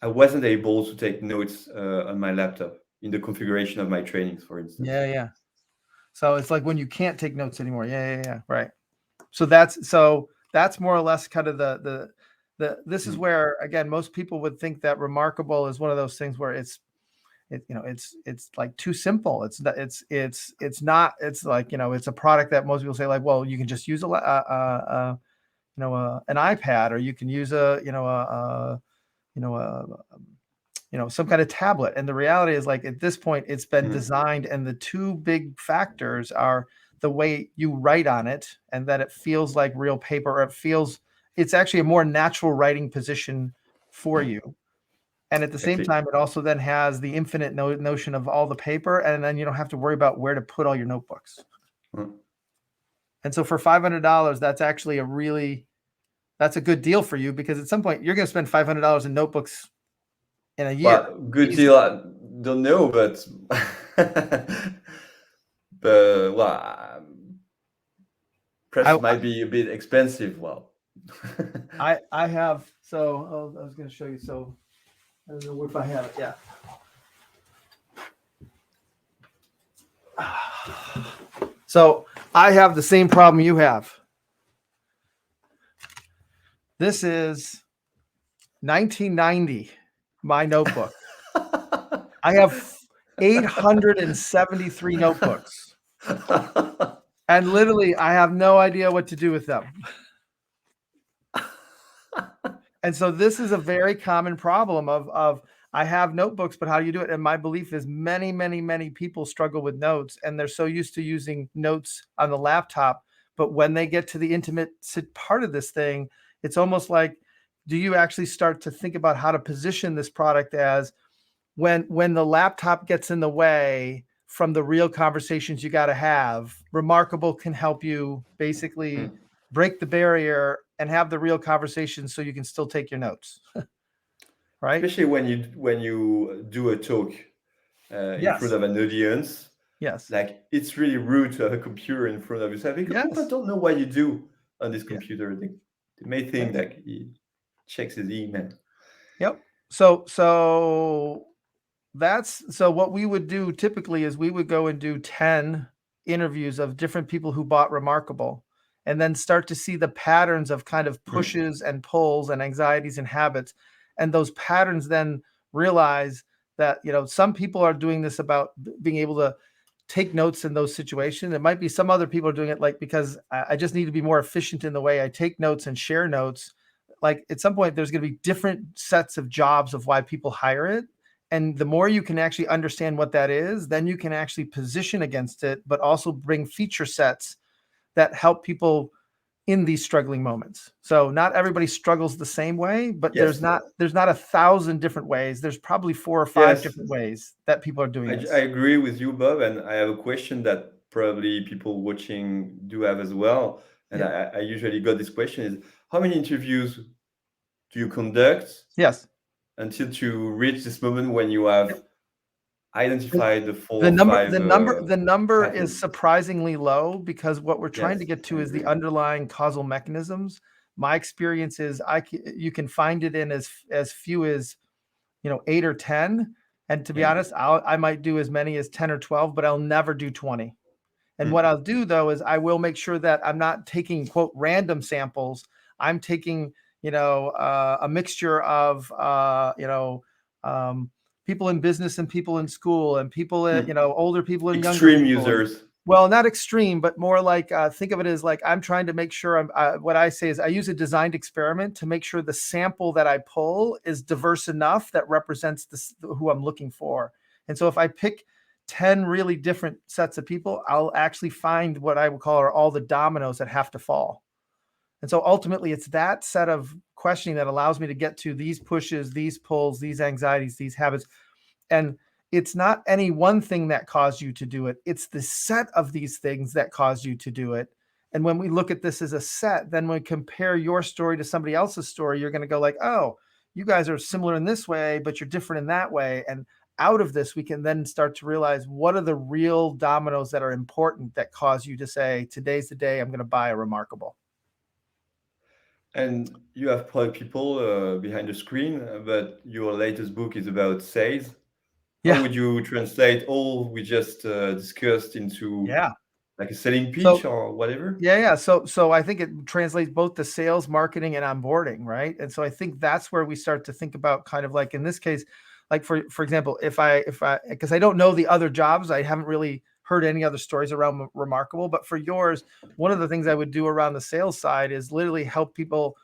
I wasn't able to take notes on my laptop in the configuration of my trainings, for instance. Yeah. So it's like when you can't take notes anymore. Yeah. Right. So that's more or less kind of the this is where, again, most people would think that Remarkable is one of those things where it's like too simple. It's not, it's like, you know, it's a product that most people say like, well, you can just use an iPad, or you can use some kind of tablet. And the reality is, like, at this point, it's been designed, and the two big factors are the way you write on it, and that it feels like real paper, or it's actually a more natural writing position for you. And at the same time, it also then has the infinite notion of all the paper, and then you don't have to worry about where to put all your notebooks. And so for $500, that's actually that's a good deal for you, because at some point you're going to spend $500 in notebooks in a year. Well, good deal, I don't know, but perhaps might be a bit expensive. Well, I have, so I was going to show you. So I don't know if I have it. Yeah. So I have the same problem you have. This is 1990, my notebook. I have 873 notebooks. And literally, I have no idea what to do with them. And so this is a very common problem of I have notebooks, but how do you do it? And my belief is many, many, many people struggle with notes, and they're so used to using notes on the laptop. But when they get to the intimate part of this thing, it's almost like, do you actually start to think about how to position this product as when the laptop gets in the way from the real conversations you got to have, Remarkable can help you basically break the barrier and have the real conversations so you can still take your notes. Right? Especially when you do a talk in front of an audience. Yes. Like, it's really rude to have a computer in front of yourself, because people don't know what you do on this computer. They may think that he checks his email. Yep. So what we would do typically is we would go and do 10 interviews of different people who bought Remarkable, and then start to see the patterns of kind of pushes and pulls and anxieties and habits. And those patterns then realize that, you know, some people are doing this about being able to take notes in those situations. It might be some other people are doing it like, because I just need to be more efficient in the way I take notes and share notes. Like, at some point, there's going to be different sets of jobs of why people hire it. And the more you can actually understand what that is, then you can actually position against it, but also bring feature sets that help people in these struggling moments. So not everybody struggles the same way, but there's not 1,000 different ways. There's probably 4 or 5 different ways that people are doing this. I agree with you, Bob. And I have a question that probably people watching do have as well. And I usually got this question is, how many interviews do you conduct Yes. until to reach this moment when you have identified the four The or five number is patterns? surprisingly low, because what we're trying to Yes, get to I is the agree. underlying causal mechanisms. My experience is you can find it in as few as 8 or 10, and to be Yeah. honest, I might do as many as 10 or 12, but I'll never do 20. And Hmm. what I'll do though is I will make sure that I'm not taking quote random samples. I'm taking a mixture of people in business and people in school and people older people and younger Extreme people. users. Well, not extreme, but more like think of it as like I'm trying to make sure what I say is I use a designed experiment to make sure the sample that I pull is diverse enough that represents who I'm looking for. And so if I pick 10 really different sets of people, I'll actually find what I would call are all the dominoes that have to fall. And so ultimately, it's that set of questioning that allows me to get to these pushes, these pulls, these anxieties, these habits. And it's not any one thing that caused you to do it. It's the set of these things that caused you to do it. And when we look at this as a set, then when we compare your story to somebody else's story, you're going to go like, oh, you guys are similar in this way, but you're different in that way. And out of this, we can then start to realize what are the real dominoes that are important that cause you to say, today's the day I'm going to buy a Remarkable. And you have probably people behind the screen, but your latest book is about sales. How Yeah. would you translate all we just discussed into like a selling pitch or whatever? Yeah. So I think it translates both to sales, marketing, and onboarding, right? And so I think that's where we start to think about kind of like in this case, like for example, if I because I don't know the other jobs, I haven't really heard any other stories around Remarkable. But for yours, one of the things I would do around the sales side is literally help people.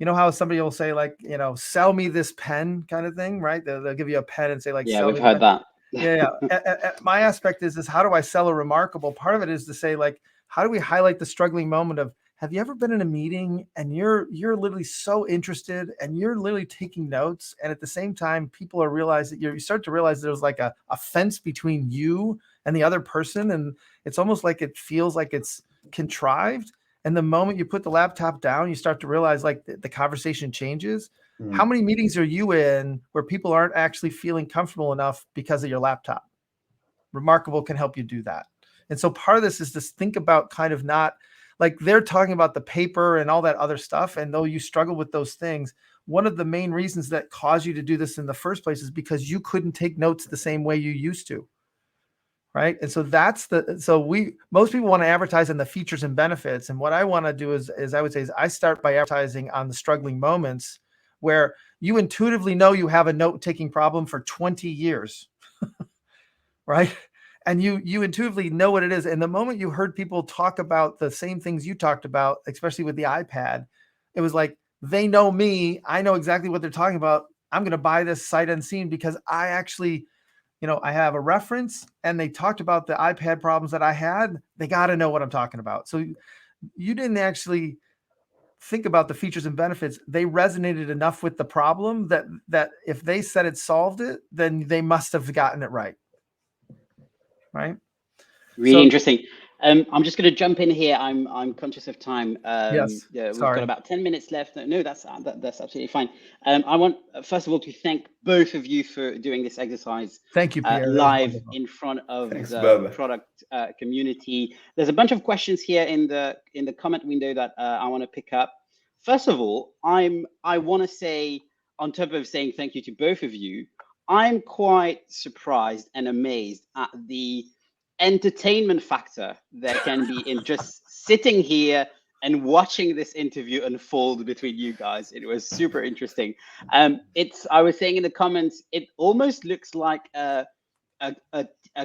You know how somebody will say like, sell me this pen kind of thing, right? They'll give you a pen and say like, Yeah, sell we've me the heard pen. that. Yeah. My aspect is how do I sell a Remarkable? Part of it is to say like, how do we highlight the struggling moment of, have you ever been in a meeting and you're literally so interested and you're literally taking notes, and at the same time people are realizing you start to realize there's like a fence between you and the other person, and it's almost like it feels like it's contrived. And the moment you put the laptop down, you start to realize like the conversation changes. How many meetings are you in where people aren't actually feeling comfortable enough because of your laptop? Remarkable can help you do that. And so part of this is to think about kind of not like they're talking about the paper and all that other stuff. And though you struggle with those things, one of the main reasons that caused you to do this in the first place is because you couldn't take notes the same way you used to. Right. And so most people want to advertise on the features and benefits. And what I want to do is I would say is I start by advertising on the struggling moments where you intuitively know you have a note-taking problem for 20 years. Right. And you intuitively know what it is. And the moment you heard people talk about the same things you talked about, especially with the iPad, it was like, they know me. I know exactly what they're talking about. I'm going to buy this sight unseen because I actually, I have a reference and they talked about the iPad problems that I had. They got to know what I'm talking about. So you didn't actually think about the features and benefits. They resonated enough with the problem that if they said it solved it, then they must have gotten it right. Right. Really interesting. I'm just going to jump in here. I'm conscious of time. Yes. Yeah, we've got Sorry. about 10 minutes left. No, that's absolutely fine. I want first of all to thank both of you for doing this exercise. Thank you, Pierre. Live in front of Thanks, the Bob. product community. There's a bunch of questions here in the comment window that I want to pick up. First of all, I want to say, on top of saying thank you to both of you, I'm quite surprised and amazed at the entertainment factor there can be in just sitting here and watching this interview unfold between you guys. It was super interesting. I was saying in the comments, it almost looks like a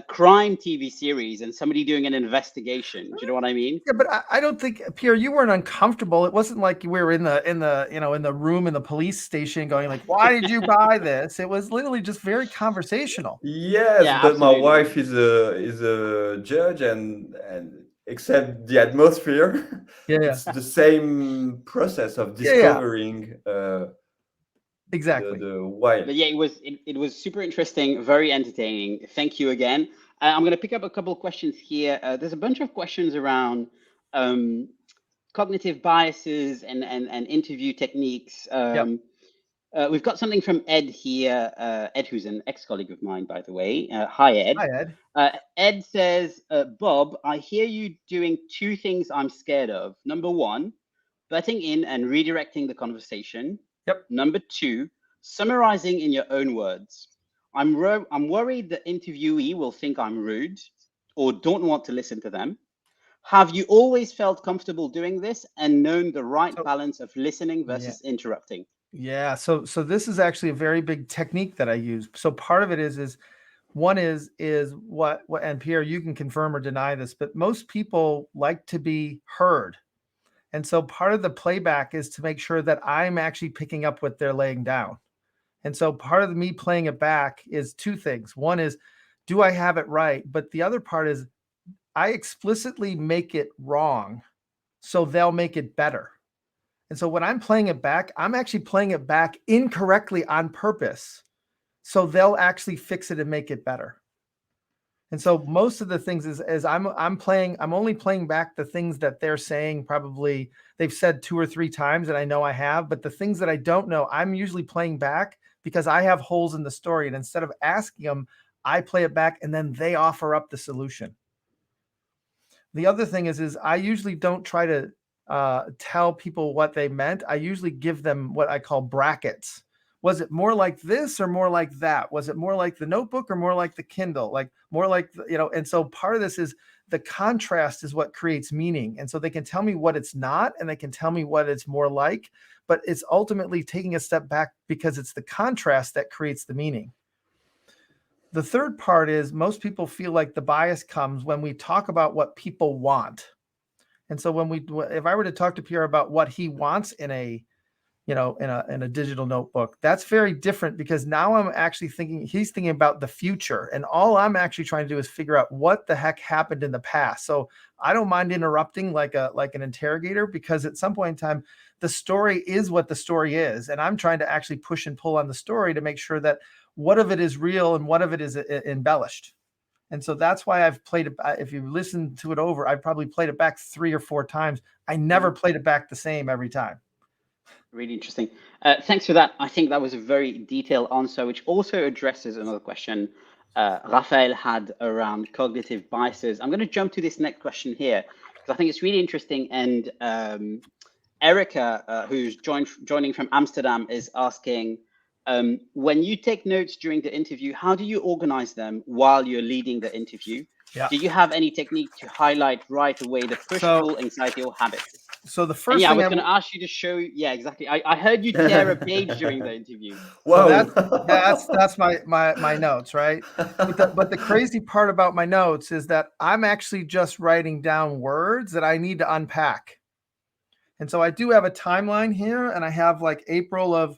crime TV series and somebody doing an investigation. Do you know what I mean? Yeah, but I don't think, Pierre, you weren't uncomfortable. It wasn't like we were in the room in the police station going like, why did you buy this? It was literally just very conversational. Yes, Yeah, but my absolutely. wife is a judge, and except the atmosphere, Yeah. it's the same process of discovering Exactly. the why. But yeah, it was super interesting, very entertaining. Thank you again. I'm going to pick up a couple of questions here. There's a bunch of questions around cognitive biases and interview techniques. We've got something from Ed here. Ed, who's an ex-colleague of mine, by the way. Hi, Ed. Hi, Ed. Ed says, Bob, I hear you doing two things I'm scared of. Number one, butting in and redirecting the conversation. Yep. Number two, summarizing in your own words. I'm worried the interviewee will think I'm rude or don't want to listen to them. Have you always felt comfortable doing this and known the right balance of listening versus interrupting? Yeah. So this is actually a very big technique that I use. So part of it is one is what, and Pierre, you can confirm or deny this, but most people like to be heard. And so part of the playback is to make sure that I'm actually picking up what they're laying down. And so part of me playing it back is two things. One is, do I have it right? But the other part is I explicitly make it wrong so they'll make it better. And so when I'm playing it back, I'm actually playing it back incorrectly on purpose. So they'll actually fix it and make it better. And so most of the things is I'm only playing back the things that they're saying, probably they've said 2 or 3 times, and I know I have, but the things that I don't know, I'm usually playing back because I have holes in the story. And instead of asking them, I play it back and then they offer up the solution. The other thing is I usually don't try to tell people what they meant. I usually give them what I call brackets. Was it more like this or more like that? Was it more like the notebook or more like the Kindle? Like more like, and so part of this is the contrast is what creates meaning. And so they can tell me what it's not, and they can tell me what it's more like, but it's ultimately taking a step back because it's the contrast that creates the meaning. The third part is most people feel like the bias comes when we talk about what people want. And so if I were to talk to Pierre about what he wants in a digital notebook, that's very different because now I'm actually he's thinking about the future. And all I'm actually trying to do is figure out what the heck happened in the past. So I don't mind interrupting like an interrogator, because at some point in time, the story is what the story is. And I'm trying to actually push and pull on the story to make sure that what of it is real and what of it is embellished. And so that's why I've played it. If you listen to it over, I've probably played it back 3 or 4 times. I never played it back the same every time. Really interesting. Thanks for that. I think that was a very detailed answer, which also addresses another question Rafael had around cognitive biases. I'm going to jump to this next question here because I think it's really interesting. And Erica, who's joining from Amsterdam, is asking, when you take notes during the interview, how do you organize them while you're leading the interview? Yeah. Do you have any technique to highlight right away the push-pull, anxiety, or habits? So the first thing I was going to ask you to show. Yeah, exactly. I heard you tear a page during the interview. Whoa. So that's my notes, right? But the crazy part about my notes is that I'm actually just writing down words that I need to unpack. And so I do have a timeline here, and I have like April of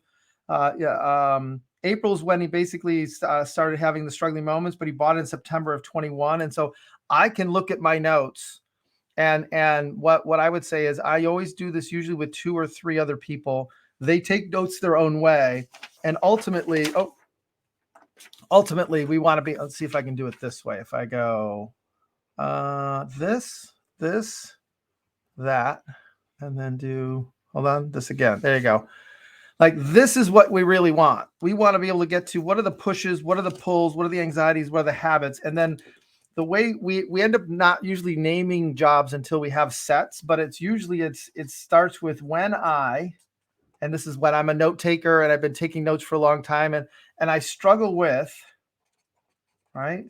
April's when he basically started having the struggling moments, but he bought it in September of 21. And so I can look at my notes. And what I would say is I always do this usually with 2 or 3 other people. They take notes their own way. And ultimately we want to be, let's see if I can do it this way. If I go this, that, and then do, hold on, this again. There you go. Like, this is what we really want. We want to be able to get to what are the pushes, what are the pulls, what are the anxieties, what are the habits. And then the way we end up not usually naming jobs until we have sets, but it's usually it starts with when and this is when I'm a note taker and I've been taking notes for a long time and I struggle with, right?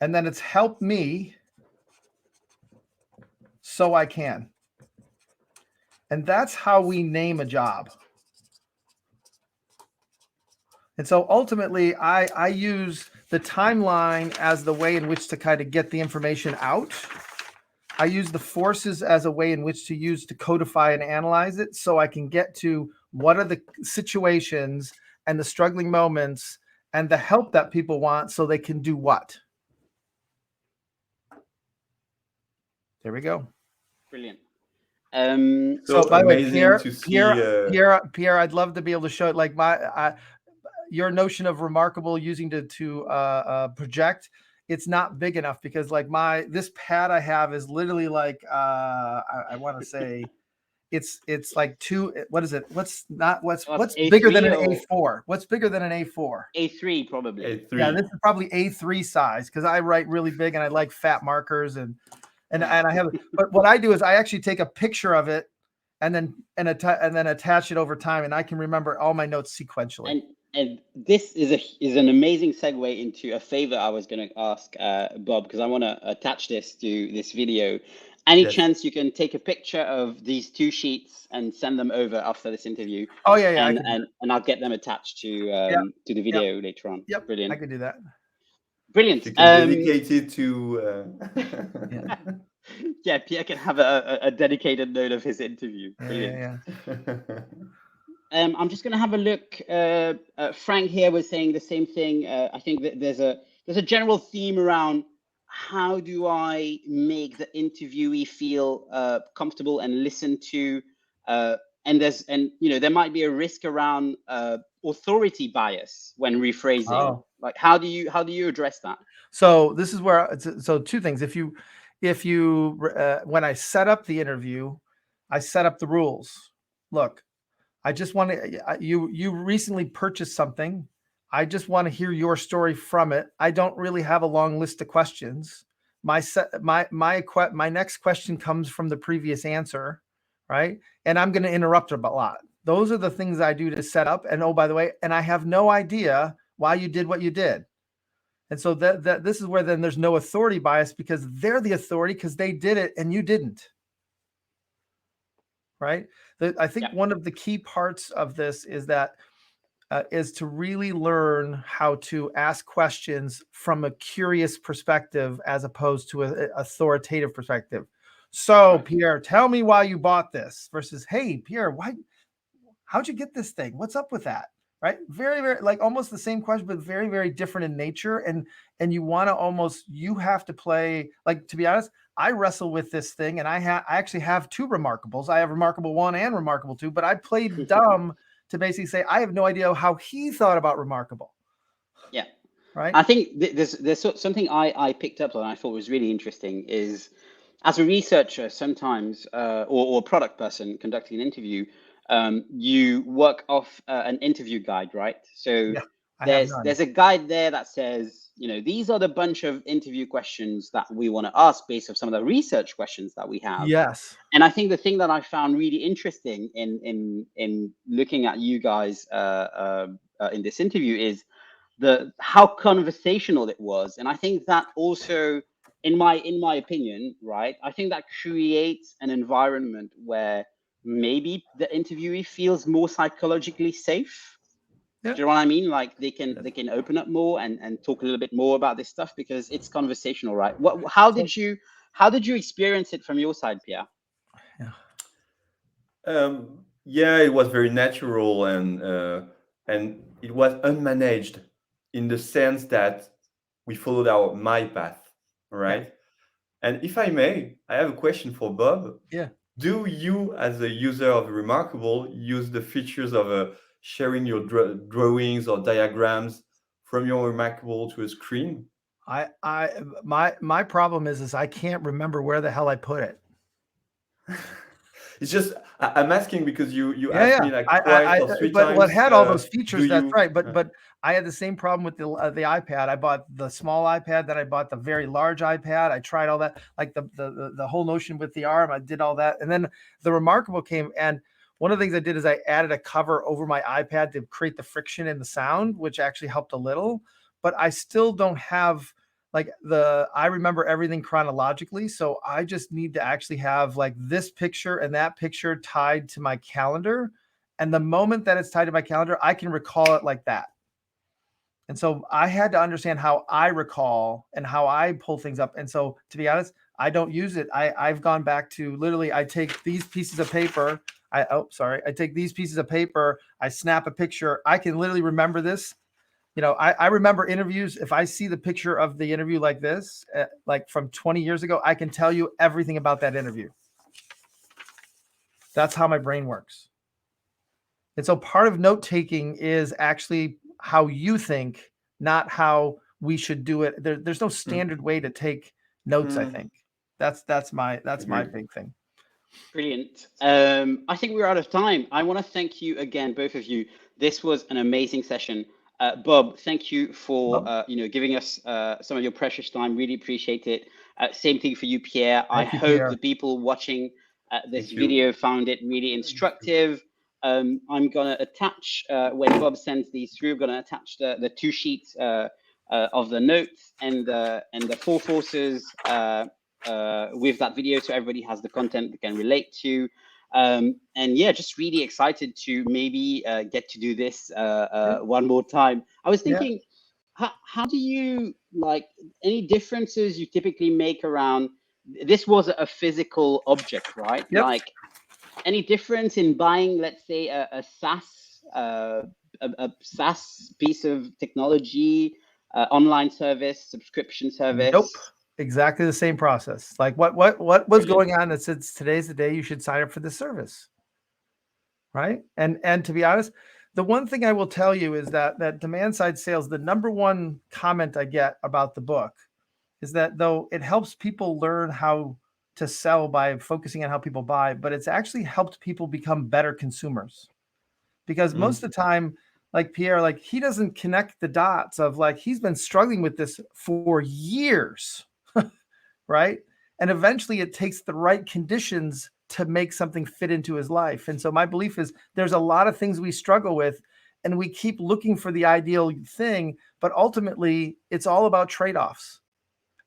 And then it's help me so I can. And that's how we name a job. And so ultimately, I use the timeline as the way in which to kind of get the information out. I use the forces as a way in which to use to codify and analyze it so I can get to what are the situations and the struggling moments and the help that people want so they can do what. There we go. Brilliant. So by the way, Pierre, I'd love to be able to show it like your notion of remarkable using to project it's not big enough because like this pad I have is literally like I want to say it's like what is it? What's bigger than an A4? What's bigger than an A4? A3 probably. A3. Yeah, this is probably A3 size because I write really big and I like fat markers and I have. But what I do is I actually take a picture of it and then attach it over time, and I can remember all my notes sequentially. And this is an amazing segue into a favor I was going to ask Bob, because I want to attach this to this video. Any chance you can take a picture of these 2 sheets and send them over after this interview? Oh yeah, and I'll get them attached to the video later on. Yep, brilliant. I could do that. Brilliant. You can dedicate it to. Yeah, Pierre can have a dedicated note of his interview. Brilliant. Yeah. I'm just going to have a look. Frank here was saying the same thing. I think that there's a general theme around how do I make the interviewee feel comfortable and listened to, and there might be a risk around authority bias when rephrasing. Oh. Like how do you address that? So this is where 2 things. If you when I set up the interview, I set up the rules. Look, I just want to, you recently purchased something. I just want to hear your story from it. I don't really have a long list of questions. My next question comes from the previous answer, right? And I'm going to interrupt a lot. Those are the things I do to set up. And oh, by the way, and I have no idea why you did what you did. And so that this is where then there's no authority bias because they're the authority because they did it and you didn't. Right? I think one of the key parts of this is that is to really learn how to ask questions from a curious perspective as opposed to an authoritative perspective. So, Pierre, tell me why you bought this versus, hey, Pierre, how'd you get this thing? What's up with that? Right? Very, very like almost the same question, but very, very different in nature. And you want to you have to play, like, to be honest, I wrestle with this thing and I actually have 2 remarkables. I have remarkable 1 and remarkable 2, but I played dumb to basically say, I have no idea how he thought about remarkable. Yeah. Right. I think there's something I picked up on I thought was really interesting is as a researcher, sometimes, or a product person conducting an interview, you work off an interview guide, right? So there's a guide there that says, these are the bunch of interview questions that we want to ask based on some of the research questions that we have. Yes. And I think the thing that I found really interesting in looking at you guys in this interview is how conversational it was. And I think that also, in my opinion, right, I think that creates an environment where maybe the interviewee feels more psychologically safe. Yeah. Do you know what I mean? Like they can open up more and talk a little bit more about this stuff because it's conversational, right? How did you experience it from your side, Pierre? Yeah, it was very natural and it was unmanaged in the sense that we followed my path, right? Yeah. And if I may, I have a question for Bob. Yeah. Do you, as a user of Remarkable, use the features of sharing your drawings or diagrams from your Remarkable to a screen? My problem is I can't remember where the hell I put it. It's just I'm asking because you asked me like twice or 3 times. But what had all those features? That's right. But I had the same problem with the iPad. I bought the small iPad, then I bought the very large iPad. I tried all that, like the whole notion with the arm. I did all that, and then the Remarkable came. And one of the things I did is I added a cover over my iPad to create the friction in the sound, which actually helped a little. But I still don't have. I remember everything chronologically. So I just need to actually have like this picture and that picture tied to my calendar. And the moment that it's tied to my calendar, I can recall it like that. And so I had to understand how I recall and how I pull things up. And so to be honest, I don't use it. I've gone back to literally, I take these pieces of paper. I take these pieces of paper. I snap a picture. I can literally remember this. I remember interviews. If I see the picture of the interview like this, like from 20 years ago, I can tell you everything about that interview. That's how my brain works. And so part of note taking is actually how you think, not how we should do it. There's no standard way to take notes. I think that's my big thing. Brilliant. I think we're out of time. I want to thank you again, both of you. This was an amazing session. Bob, thank you for giving us some of your precious time. Really appreciate it. Same thing for you, Pierre. I hope the people watching this video found it really instructive. I'm gonna attach when Bob sends these through. I'm gonna attach the 2 sheets of the notes and the 4 forces with that video, so everybody has the content they can relate to. And yeah, just really excited to maybe get to do this one more time. I was thinking, how do you, like, any differences you typically make around, this was a physical object, right? Like, any difference in buying, let's say, a SaaS piece of technology, online service, subscription service? Nope. Exactly the same process. Like what was going on that says today's the day you should sign up for this service, right? And to be honest, the one thing I will tell you is that demand side sales, the number one comment I get about the book is that though it helps people learn how to sell by focusing on how people buy, but it's actually helped people become better consumers. Because most of the time, like Pierre, like he doesn't connect the dots of like he's been struggling with this for years. Right. And eventually it takes the right conditions to make something fit into his life. And so my belief is there's a lot of things we struggle with and we keep looking for the ideal thing, but ultimately it's all about trade-offs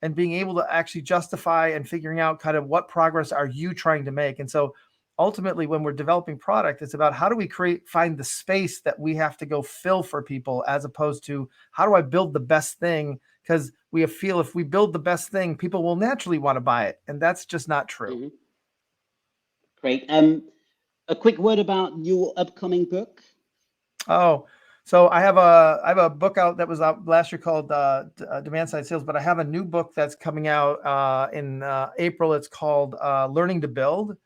and being able to actually justify and figuring out kind of what progress are you trying to make. And so ultimately when we're developing product, it's about how do we find the space that we have to go fill for people, as opposed to how do I build the best thing? Because we feel if we build the best thing, people will naturally want to buy it. And that's just not true. Great. A quick word about your upcoming book. Oh, so I have a book out that was out last year called Demand Side Sales, but I have a new book that's coming out in April. It's called Learning to Build.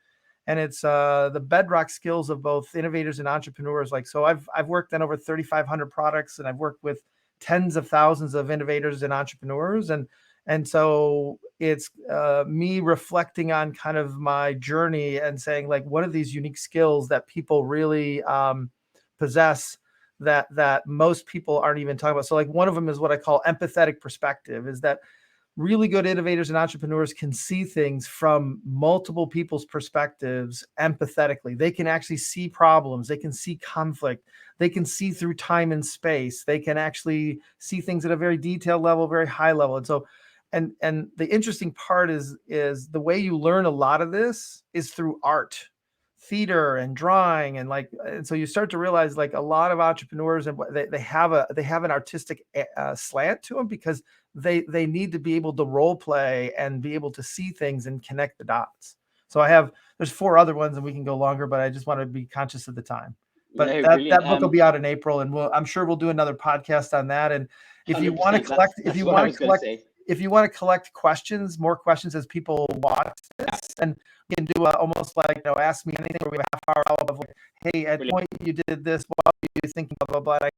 And it's the bedrock skills of both innovators and entrepreneurs. Like, so I've worked on over 3,500 products, and I've worked with tens of thousands of innovators and entrepreneurs. And so it's me reflecting on kind of my journey and saying, like, what are these unique skills that people really possess that most people aren't even talking about? So like one of them is what I call empathetic perspective, is that really good innovators and entrepreneurs can see things from multiple people's perspectives empathetically. They can actually see problems. They can see conflict. They can see through time and space. They can actually see things at a very detailed level, very high level. And so, and the interesting part is the way you learn a lot of this is through art, theater and drawing. And so you start to realize, like, a lot of entrepreneurs, and they have an artistic slant to them because they need to be able to role play and be able to see things and connect the dots. So there's 4 other ones and we can go longer, but I just want to be conscious of the time. But that book will be out in April, and I'm sure we'll do another podcast on that. And if you want to collect, if you want to collect questions, more questions as people watch this, and we can do almost like, ask me anything, where we have a half hour of like, hey, at the point you did this, what were you thinking, blah, blah, blah.